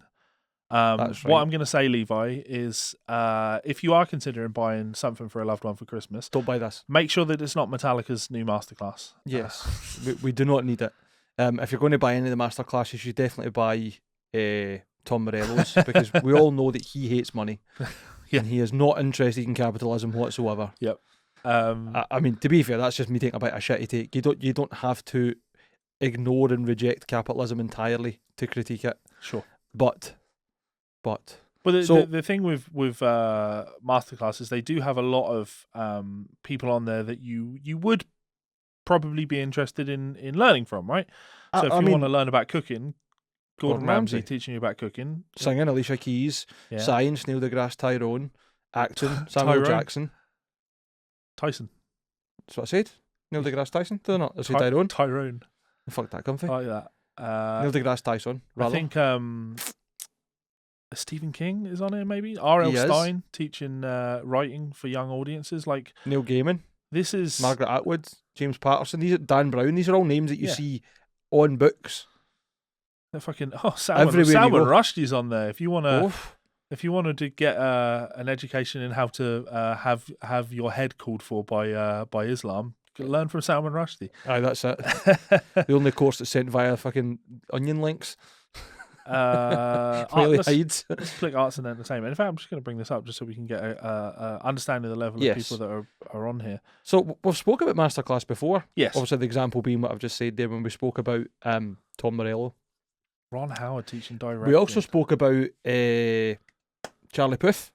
That's right. What I'm going to say, Levi, is if you are considering buying something for a loved one for Christmas, don't buy this. Make sure that it's not Metallica's new Masterclass. Yes, we do not need it. If you're going to buy any of the Masterclasses, you should definitely buy Tom Morello's, because we all know that he hates money. And he is not interested in capitalism whatsoever. Yep. I mean, to be fair, that's just me taking a bit of shitty take. You don't have to ignore and reject capitalism entirely to critique it. Sure. But the thing with Masterclass is they do have a lot of people on there that you would probably be interested in learning from, right? So if you want to learn about cooking, Gordon Ramsay teaching you about cooking. Singing, Alicia Keys. Yeah. Science, Neil deGrasse Tyrone. Acting, Samuel Tyrone. Jackson. Tyson. That's what I said. Neil deGrasse Tyson? Did I not? I said Tyrone. Tyrone. Fuck that comfy. I like that. Neil deGrasse Tyson. Rather. I think Stephen King is on here, maybe. R.L. Stein teaching writing for young audiences. Like Neil Gaiman. This is Margaret Atwood, James Patterson. These are Dan Brown. These are all names that you see on books. They're fucking Salman Rushdie's on there. If you wanna, to get an education in how to have your head called for by Islam, learn from Salman Rushdie. Aye, that's it. The only course that's sent via fucking onion links. Let's click arts and entertainment. In fact, I'm just going to bring this up just so we can get a understanding of the level of people that are on here. So we've spoke about Masterclass before. Yes. Obviously, the example being what I've just said there when we spoke about Tom Morello. Ron Howard teaching directing. We also spoke about Charlie Puth.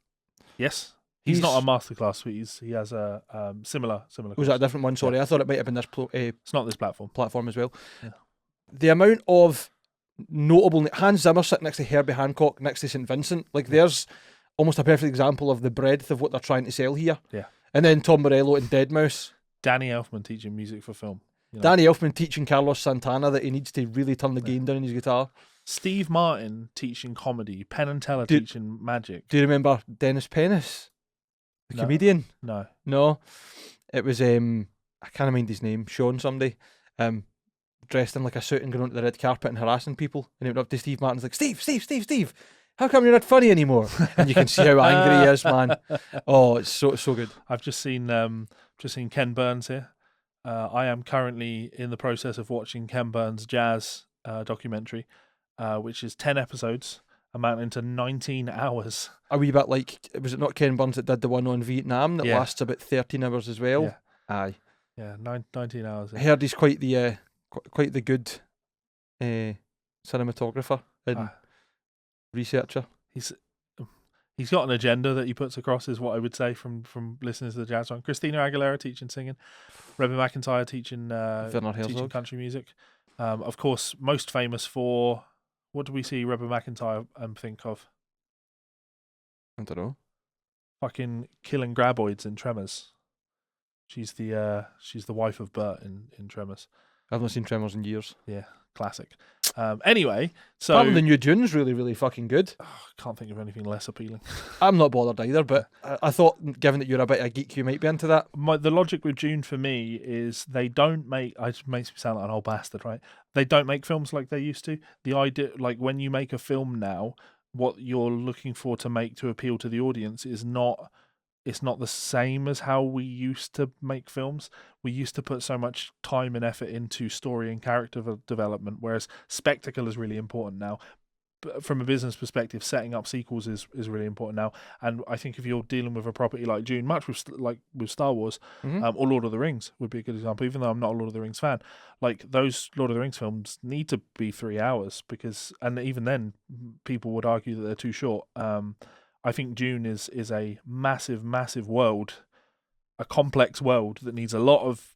Yes. He's not a masterclass, but he has a similar. Was that a different one? Sorry, I thought it might have been this. It's not this platform as well. Yeah. The amount of notable Hans Zimmer sitting next to Herbie Hancock, next to St. Vincent, like there's almost a perfect example of the breadth of what they're trying to sell here. Yeah. And then Tom Morello and Deadmau5. Danny Elfman teaching music for film. Danny Elfman teaching Carlos Santana that he needs to really turn the gain down in his guitar. Steve Martin teaching comedy. Penn and Teller teaching magic. Do you remember Dennis Pennis? The comedian? No. It was I can't mind his name, Sean somebody. Dressed in like a suit and going onto the red carpet and harassing people. And he went up to Steve Martin's like, Steve, how come you're not funny anymore? And you can see how angry he is, man. Oh, it's so good. I've just seen Ken Burns here. I am currently in the process of watching Ken Burns' jazz documentary, which is 10 episodes, amounting to 19 hours. A wee bit like, was it not Ken Burns that did the one on Vietnam that lasts about 13 hours as well? Yeah. Aye. Yeah, 19 hours. I heard he's quite the good cinematographer and researcher. He's got an agenda that he puts across, is what I would say from listening to the jazz song. Christina Aguilera teaching singing, Rebecca McEntire teaching country music. Of course, most famous for, what do we see Rebecca McEntire think of? I don't know. Fucking killing graboids in Tremors. She's the wife of Bert in Tremors. I've not seen Tremors in years. Yeah, classic. Anyway, so apart from the new Dune's really, really fucking good. Can't think of anything less appealing. I'm not bothered either, but I thought, given that you're a bit of a geek, you might be into that. The logic with Dune for me is they don't make. It makes me sound like an old bastard, right? They don't make films like they used to. The idea, like when you make a film now, what you're looking for to make to appeal to the audience is not. It's not the same as how we used to make films. We used to put so much time and effort into story and character development, whereas spectacle is really important now. But from a business perspective, setting up sequels is really important now. And I think if you're dealing with a property like Dune, much with Star Wars, or Lord of the Rings would be a good example, even though I'm not a Lord of the Rings fan. Like those Lord of the Rings films need to be 3 hours and even then people would argue that they're too short. I think Dune is a massive, massive world, a complex world that needs a lot of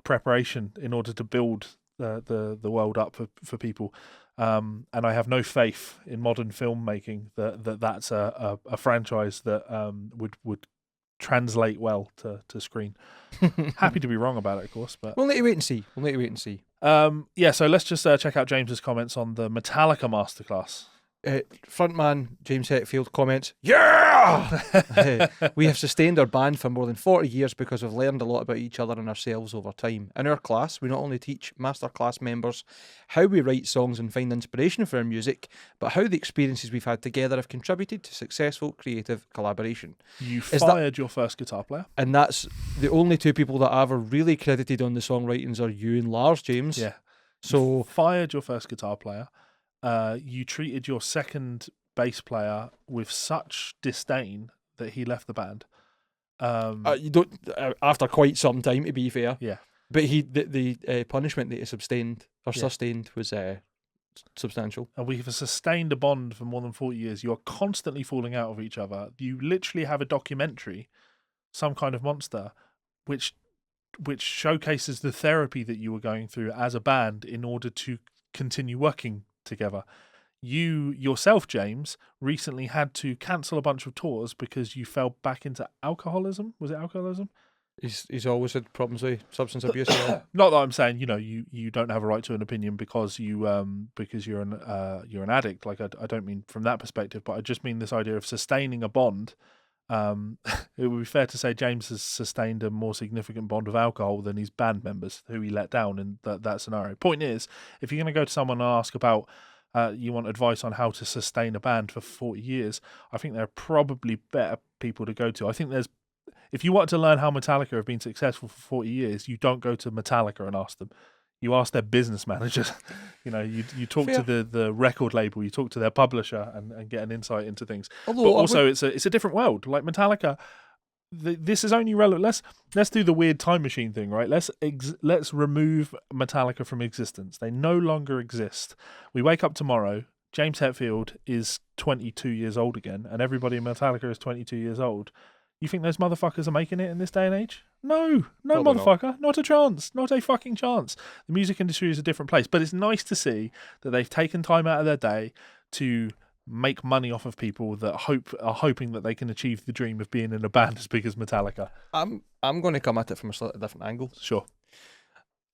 preparation in order to build the world up for people. And I have no faith in modern filmmaking that's a franchise that would translate well to screen. Happy to be wrong about it, of course, but we'll need to wait and see. So let's just check out James's comments on the Metallica Masterclass. Frontman James Hetfield comments, yeah! We have sustained our band for more than 40 years because we've learned a lot about each other and ourselves over time. In our class, we not only teach Masterclass members how we write songs and find inspiration for our music, but how the experiences we've had together have contributed to successful creative collaboration. You fired your first guitar player. And that's the only two people that I've ever really credited on the songwritings are you and Lars, James. Yeah. So you fired your first guitar player. You treated your second bass player with such disdain that he left the band. You don't. After quite some time, to be fair. Yeah. But the punishment that he sustained was substantial. And we have sustained a bond for more than 40 years. You are constantly falling out of each other. You literally have a documentary, Some Kind of Monster, which showcases the therapy that you were going through as a band in order to continue working together. You yourself, James, recently had to cancel a bunch of tours because you fell back into alcoholism. Was it alcoholism? He's always had problems with substance abuse. Not that I'm saying you don't have a right to an opinion because you're an addict. Like I don't mean from that perspective, but I just mean this idea of sustaining a bond. It would be fair to say James has sustained a more significant bond of alcohol than his band members who he let down in that scenario. Point is, if you're going to go to someone and ask about you want advice on how to sustain a band for 40 years, I think there are probably better people to go to. I think if you want to learn how Metallica have been successful for 40 years, you don't go to Metallica and ask them. You ask their business managers. You talk Fair. to the record label, you talk to their publisher and get an insight into things. Although But also, it's a different world. Like Metallica, this is only relevant. Let's do the weird time machine thing, right? Let's remove Metallica from existence. They no longer exist. We wake up tomorrow. James Hetfield is 22 years old again, and everybody in Metallica is 22 years old. You think those motherfuckers are making it in this day and age? No, Probably motherfucker. Not a chance. Not a fucking chance. The music industry is a different place, but it's nice to see that they've taken time out of their day to make money off of people that are hoping that they can achieve the dream of being in a band as big as Metallica. I'm going to come at it from a slightly different angle. Sure.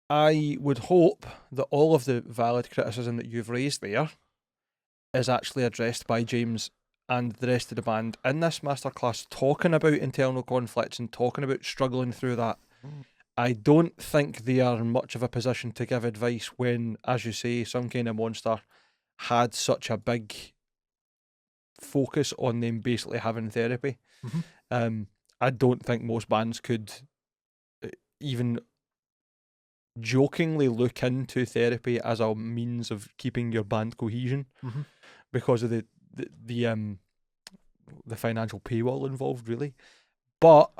I would hope that all of the valid criticism that you've raised there is actually addressed by James and the rest of the band in this masterclass, talking about internal conflicts and talking about struggling through that. I don't think they are in much of a position to give advice when, as you say, Some Kind of Monster had such a big focus on them basically having therapy. I don't think most bands could even jokingly look into therapy as a means of keeping your band cohesion because of the financial paywall involved, really. But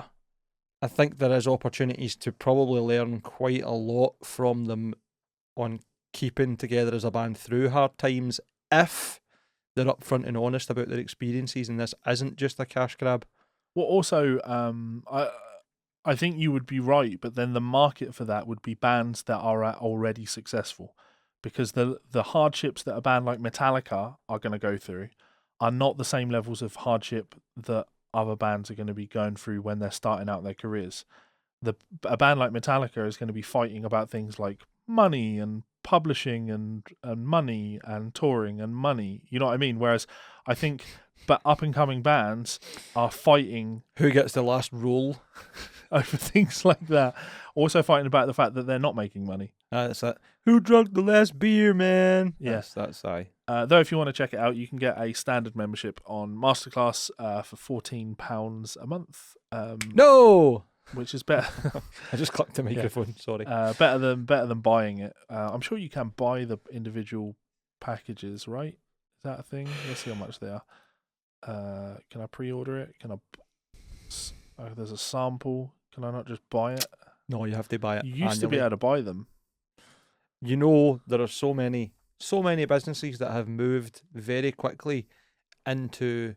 I think there is opportunities to probably learn quite a lot from them on keeping together as a band through hard times if they're upfront and honest about their experiences and this isn't just a cash grab. Well, also, I think you would be right, but then the market for that would be bands that are already successful, because the hardships that a band like Metallica are going to go through are not the same levels of hardship that other bands are going to be going through when they're starting out their careers. A band like Metallica is going to be fighting about things like money and publishing and money and touring and money. You know what I mean? Whereas I think up and coming bands are fighting who gets the last role over things like that. Also fighting about the fact that they're not making money. That's that. Who drank the last beer, man? Yes, that's I. Though if you want to check it out, you can get a standard membership on Masterclass for £14 a month. No, which is better. I just clicked the microphone. Sorry. Better than buying it. I'm sure you can buy the individual packages, right? Is that a thing? Let's see how much they are. Can I pre-order it? Can I? There's a sample. Can I not just buy it? No, you have to buy it. You used to be able to buy them. You know, there are so many businesses that have moved very quickly into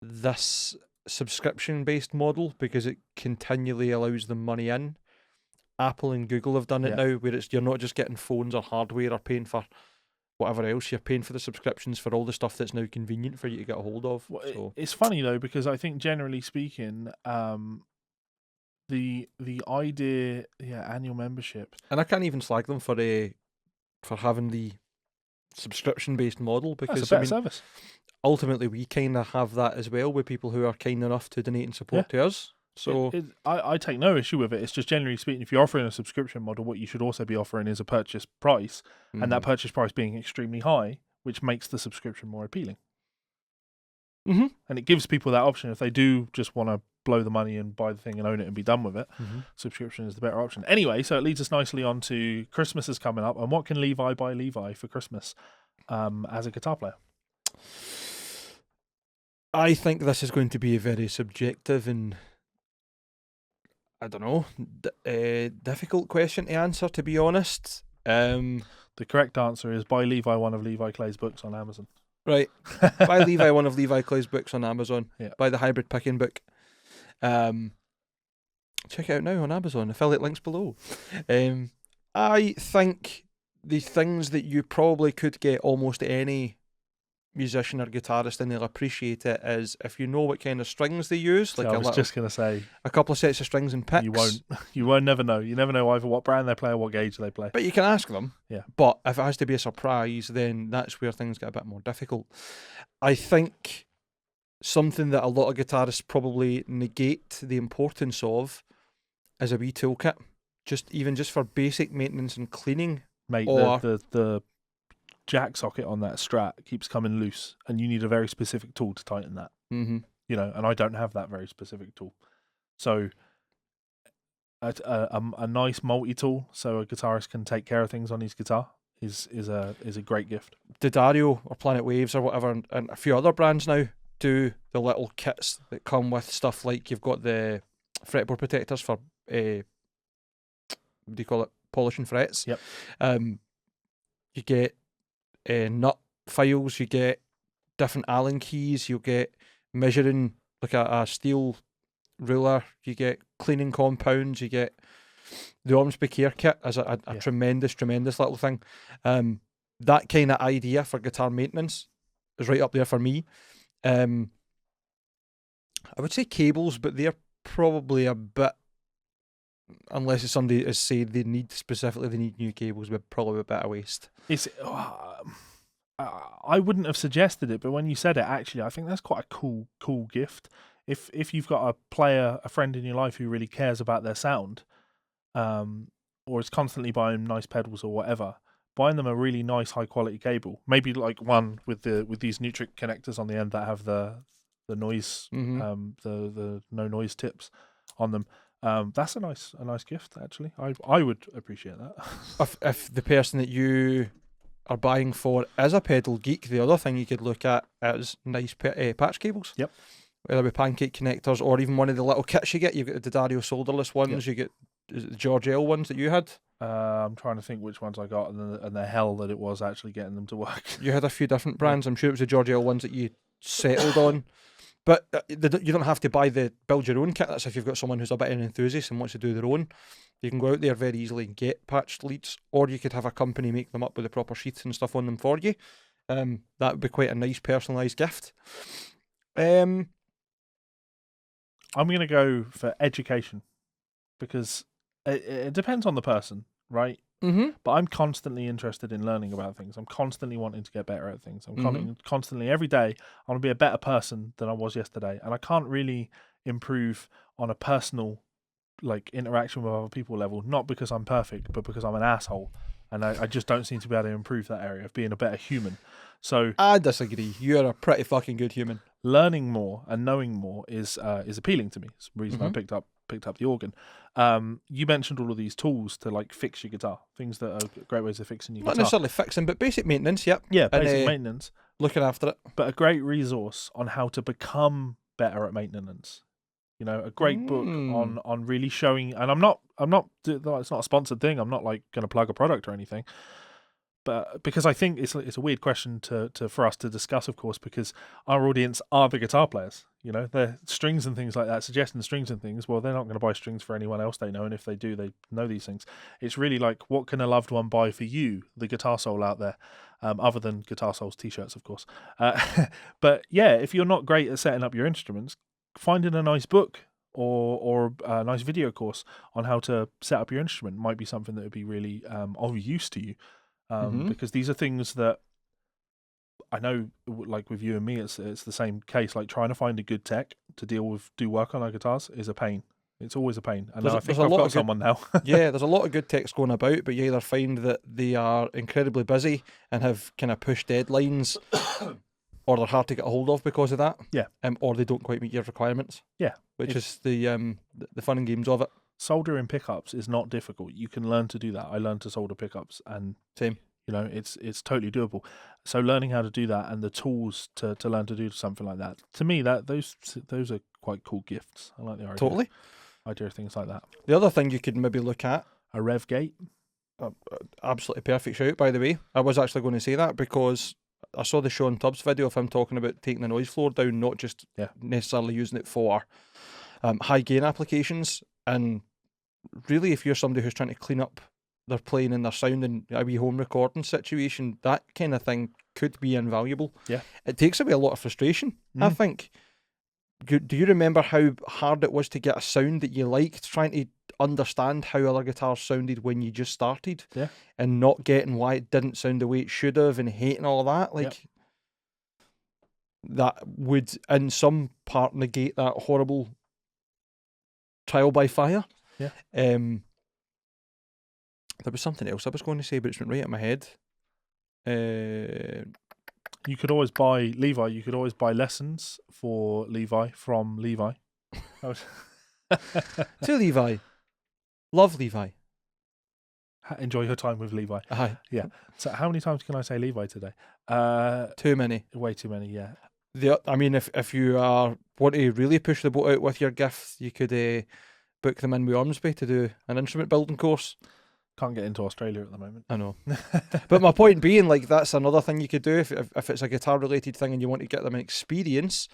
this subscription-based model because it continually allows them money in. Apple and Google have done it now, where you're not just getting phones or hardware or paying for whatever else, you're paying for the subscriptions for all the stuff that's now convenient for you to get a hold of. Well, so. It's funny though, because I think generally speaking, the idea, annual membership, and I can't even slag them for having the subscription based model, because that's a better service. Ultimately we kind of have that as well with people who are kind enough to donate and support to us. So I take no issue with it. It's just generally speaking, if you're offering a subscription model, what you should also be offering is a purchase price, and that purchase price being extremely high, which makes the subscription more appealing. And it gives people that option if they do just want to blow the money and buy the thing and own it and be done with it. Subscription is the better option. Anyway, so it leads us nicely on to Christmas is coming up, and what can Levi buy Levi for Christmas as a guitar player? I think this is going to be a very subjective and, I don't know, difficult question to answer, to be honest. The correct answer is buy Levi one of Levi Clay's books on Amazon. Right. Buy Levi one of Levi Clay's books on Amazon. Buy the hybrid picking book. Check it out now on Amazon. Affiliate links below. I think the things that you probably could get almost any musician or guitarist, and they'll appreciate it, is if you know what kind of strings they use, like I was just gonna say, a couple of sets of strings and picks. you won't never know. You never know either what brand they play or what gauge they play. But you can ask them. Yeah. But if it has to be a surprise, then that's where things get a bit more difficult. I think something that a lot of guitarists probably negate the importance of is a wee toolkit. Just for basic maintenance and cleaning. Mate, or the jack socket on that Strat keeps coming loose, and you need a very specific tool to tighten that. Mm-hmm. You know, and I don't have that very specific tool. So a nice multi-tool so a guitarist can take care of things on his guitar is a great gift. D'Addario or Planet Waves or whatever, and a few other brands now do the little kits that come with stuff like you've got the fretboard protectors for what do you call it? Polishing frets. Yep. You get nut files, you get different Allen keys, you get measuring, like a steel ruler, you get cleaning compounds, you get the Ormsby Care Kit as a tremendous little thing. That kind of idea for guitar maintenance is right up there for me. I would say cables, but they're probably a bit, unless it's somebody is saying they need new cables, but probably a bit of waste. It's I wouldn't have suggested it, but when you said it, actually, I think that's quite a cool gift. If you've got a friend in your life who really cares about their sound, or is constantly buying nice pedals or whatever, buying them a really nice high quality cable, maybe like one with these Nutric connectors on the end that have the noise, the no noise tips on them. That's a nice gift, actually. I would appreciate that. If the person that you are buying for is a pedal geek, the other thing you could look at is nice patch cables. Yep. Whether it be pancake connectors or even one of the little kits you get. You've got the D'Addario solderless ones. Yep. You get the George L ones that you had. I'm trying to think which ones I got and the hell that it was actually getting them to work. You had a few different brands. I'm sure it was the George L ones that you settled on. But you don't have to build your own kit. That's if you've got someone who's a bit of an enthusiast and wants to do their own. You can go out there very easily and get patched leads, or you could have a company make them up with the proper sheets and stuff on them for you. That would be quite a nice personalised gift. I'm going to go for education because it depends on the person, right? Mm-hmm. But I'm constantly interested in learning about things. I'm constantly wanting to get better at things. I'm constantly, every day, I want to be a better person than I was yesterday. And I can't really improve on a personal interaction with other people level, not because I'm perfect, but because I'm an asshole. And I just don't seem to be able to improve that area of being a better human. So I disagree. You're a pretty fucking good human. Learning more and knowing more is appealing to me. It's the reason I picked up the organ. You mentioned all of these tools to fix your guitar, things that are great ways of fixing your guitar. Not necessarily fixing, but basic maintenance. Yep. Yeah, basic maintenance. Looking after it. But a great resource on how to become better at maintenance. You know, a great book on really showing. And I'm not. It's not a sponsored thing. I'm not going to plug a product or anything. But because I think it's a weird question for us to discuss, of course, because our audience are the guitar players. You know, they're strings and things like that, suggesting strings and things. Well, they're not going to buy strings for anyone else they know, and if they do, they know these things. It's really what can a loved one buy for you, the guitar soul out there, other than Guitar Souls t-shirts, of course. But yeah, if you're not great at setting up your instruments, finding a nice book or a nice video course on how to set up your instrument might be something that would be really of use to you. Because these are things that I know, like with you and me, it's the same case. Like trying to find a good tech to do work on our guitars is a pain. It's always a pain. And I think I've got someone now. Yeah, there's a lot of good techs going about, but you either find that they are incredibly busy and have kind of pushed deadlines, or they're hard to get a hold of because of that. Yeah. Or they don't quite meet your requirements. Yeah. Which is the fun and games of it. Soldering pickups is not difficult. You can learn to do that. I learned to solder pickups, and same. You know, it's totally doable. So learning how to do that and the tools to learn to do something like that, to me, those are quite cool gifts. I like the idea. Totally. Idea of things like that. The other thing you could maybe look at, a rev gate. Absolutely perfect shout, by the way. I was actually going to say that because I saw the Sean Tubbs video of him talking about taking the noise floor down, not just necessarily using it for high gain applications. And really, if you're somebody who's trying to clean up they're playing and they're sounding a wee home recording situation, that kind of thing could be invaluable. Yeah. It takes away a lot of frustration, I think. Do you remember how hard it was to get a sound that you liked, trying to understand how other guitars sounded when you just started, Yeah. and not getting why it didn't sound the way it should have, and hating all that? Like, that would, in some part, negate that horrible trial by fire. Yeah. There was something else I was going to say, but it's went right out of my head. You could always buy Levi. You could always buy lessons for Levi from Levi. To Levi. Love Levi. Enjoy your time with Levi. Aye. Yeah. So how many times can I say Levi today? Too many. Way too many, yeah. I mean, if you want to really push the boat out with your gifts, you could book them in with Ormsby to do an instrument building course. Can't get into Australia at the moment. I know. But my point being, like, that's another thing you could do if it's a guitar related thing and you want to get them an experience.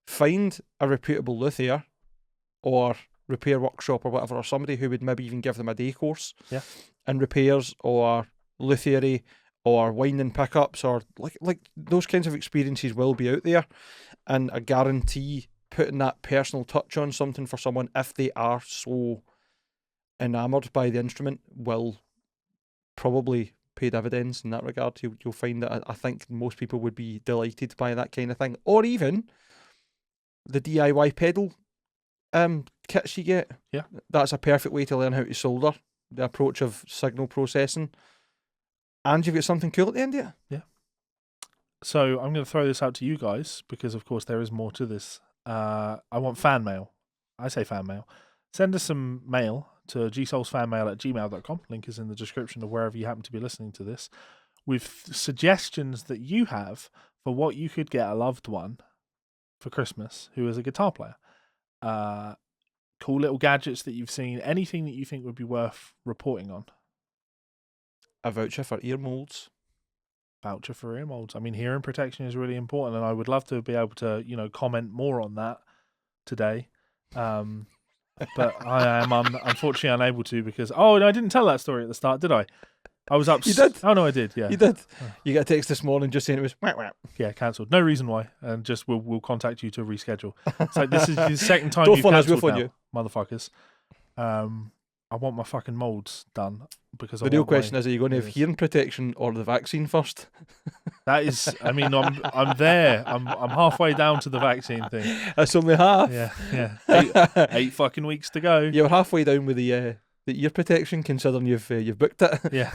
Find a reputable luthier or repair workshop or whatever, or somebody who would maybe even give them a day course in repairs or luthiery or winding pickups, or like those kinds of experiences will be out there. And I guarantee putting that personal touch on something for someone, if they are so enamoured by the instrument, will probably pay dividends in that regard. You'll find that I think most people would be delighted by that kind of thing. Or even the DIY pedal kits you get. Yeah. That's a perfect way to learn how to solder, the approach of signal processing. And you've got something cool at the end of it. Yeah. So I'm going to throw this out to you guys, because of course there is more to this. I want fan mail. I say fan mail. Send us some mail to GsolesFanMail@gmail.com. Link is in the description of wherever you happen to be listening to this, with suggestions that you have for what you could get a loved one for Christmas who is a guitar player. Cool little gadgets that you've seen, anything that you think would be worth reporting on. A voucher for ear molds. Voucher for ear molds. I mean, hearing protection is really important, and I would love to be able to, comment more on that today. But I am unfortunately unable to, because no, I didn't tell that story at the start, did I? I was upset. You did. Oh no, I did. Yeah, You did. You got a text this morning just saying it was wah, wah. Yeah, cancelled. No reason why, and just we'll contact you to reschedule. So this is the second time Don't you've phone us, we'll cancelled phone now, you. motherfuckers. I want my fucking molds done, because The real question is, are you going to have hearing protection or the vaccine first? That is, I mean, I'm there. I'm halfway down to the vaccine thing. That's only half. Yeah. Eight fucking weeks to go. You're halfway down with the ear protection, considering you've booked it. Yeah.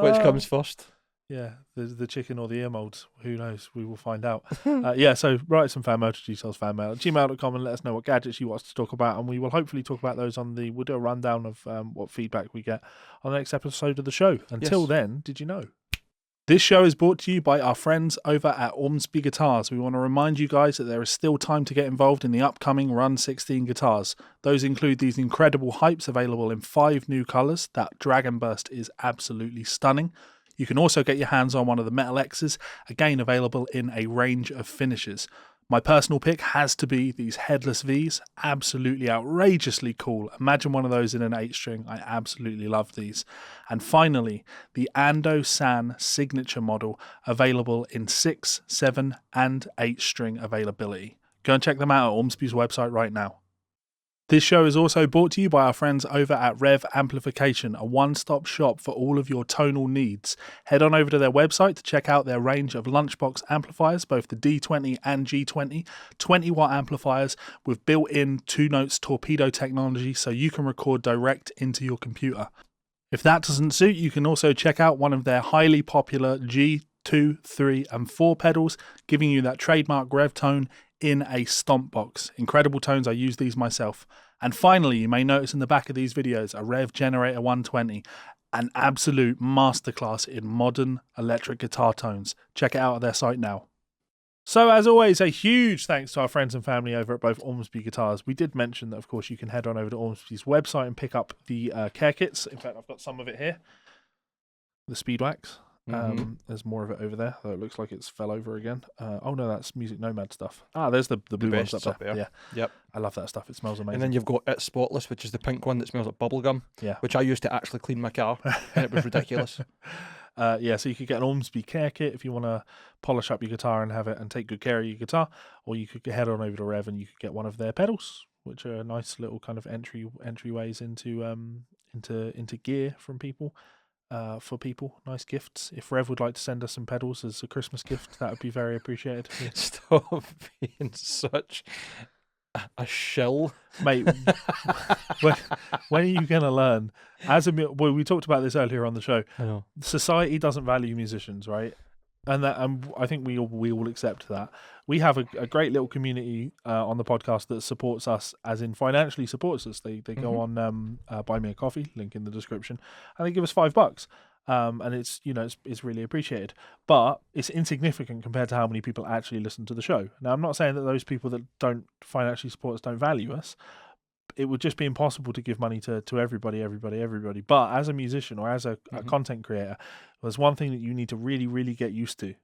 Which comes first? Yeah, the chicken or the ear molds. Who knows? We will find out. So write some fan mail to GsolesFanMail@gmail.com and let us know what gadgets you want us to talk about, and we will hopefully talk about those we'll do a rundown of what feedback we get on the next episode of the show. Until then, did you know? This show is brought to you by our friends over at Ormsby Guitars. We want to remind you guys that there is still time to get involved in the upcoming Run 16 guitars. Those include these incredible hypes available in 5 new colours. That Dragon Burst is absolutely stunning. You can also get your hands on one of the Metal X's, again available in a range of finishes. My personal pick has to be these headless V's, absolutely outrageously cool. Imagine one of those in an 8-string, I absolutely love these. And finally, the Ando San signature model, available in 6, 7 and 8-string availability. Go and check them out at Ormsby's website right now. This show is also brought to you by our friends over at Rev Amplification, a one-stop shop for all of your tonal needs. Head on over to their website to check out their range of lunchbox amplifiers, both the D20 and G20, 20-watt amplifiers with built-in 2-notes torpedo technology, so you can record direct into your computer. If that doesn't suit, you can also check out one of their highly popular G2, 3 and 4 pedals, giving you that trademark Rev tone in a stomp box. Incredible tones, I use these myself. And finally, you may notice in the back of these videos a Rev Generator 120, an absolute masterclass in modern electric guitar tones. Check it out at their site now. So as always, a huge thanks to our friends and family over at both Ormsby Guitars. We did mention that, of course, you can head on over to Ormsby's website and pick up the care kits. In fact, I've got some of it here. The Speed Wax. There's more of it over there, though it looks like it's fell over again. Oh no, that's Music Nomad stuff. There's the blue ones best up there. up there. Yeah, Yep. I love that stuff. It smells amazing. And then you've got It's Spotless, which is the pink one that smells like bubblegum, Yeah. which I used to actually clean my car, and it was ridiculous. So you could get an Ormsby care kit if you want to polish up your guitar and have it and take good care of your guitar, or you could head on over to Rev and you could get one of their pedals, which are nice little kind of entryways into gear from people. For people, nice gifts. If Rev would like to send us some pedals as a Christmas gift, that would be very appreciated. Stop being such a shill, Mate. when are you going to learn? We talked about this earlier on the show. I know. Society doesn't value musicians, right? And I think we all accept that. We have a great little community on the podcast that supports us, as in financially supports us. They go on Buy Me a Coffee, link in the description, and they give us $5. And it's really appreciated, but it's insignificant compared to how many people actually listen to the show. Now, I'm not saying that those people that don't financially support us don't value us. It would just be impossible to give money to everybody. But as a musician or as a content creator, there's one thing that you need to really, really get used to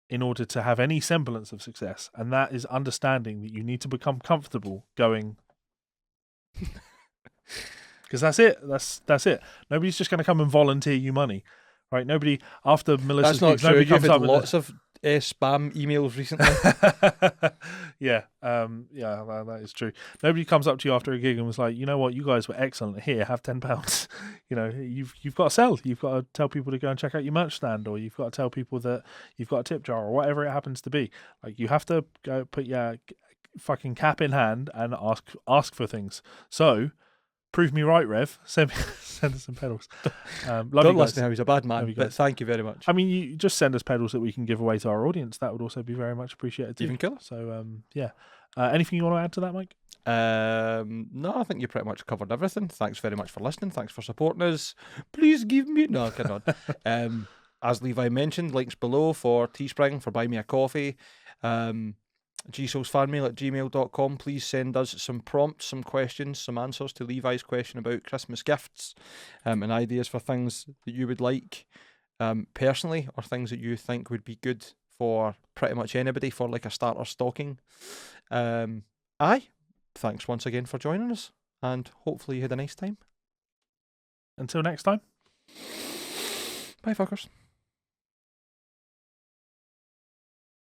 in order to have any semblance of success, and that is understanding that you need to become comfortable going. Because that's it. That's it. Nobody's just going to come and volunteer you money, right? Nobody after Melissa's That's not gigs, true. nobody You've comes had up lots of spam emails recently. That is true. Nobody comes up to you after a gig and was like, you know what, you guys were excellent. Here, have £10. You've got to sell. You've got to tell people to go and check out your merch stand, or you've got to tell people that you've got a tip jar, or whatever it happens to be. Like, you have to go put your fucking cap in hand and ask for things. So. Prove me right, Rev. Send us some pedals. Don't listen to him, he's a bad man, but thank you very much. I mean, you just send us pedals that we can give away to our audience. That would also be very much appreciated too. Even killer. So, anything you want to add to that, Mike? No, I think you pretty much covered everything. Thanks very much for listening. Thanks for supporting us. Please give me... No, come on. As Levi mentioned, links below for Teespring, for Buy Me a Coffee. GsolesFanMail@gmail.com. Please send us some prompts, some questions, some answers to Levi's question about Christmas gifts, and ideas for things that you would like personally, or things that you think would be good for pretty much anybody for like a starter stocking. Thanks once again for joining us, and hopefully you had a nice time. Until next time. Bye, fuckers.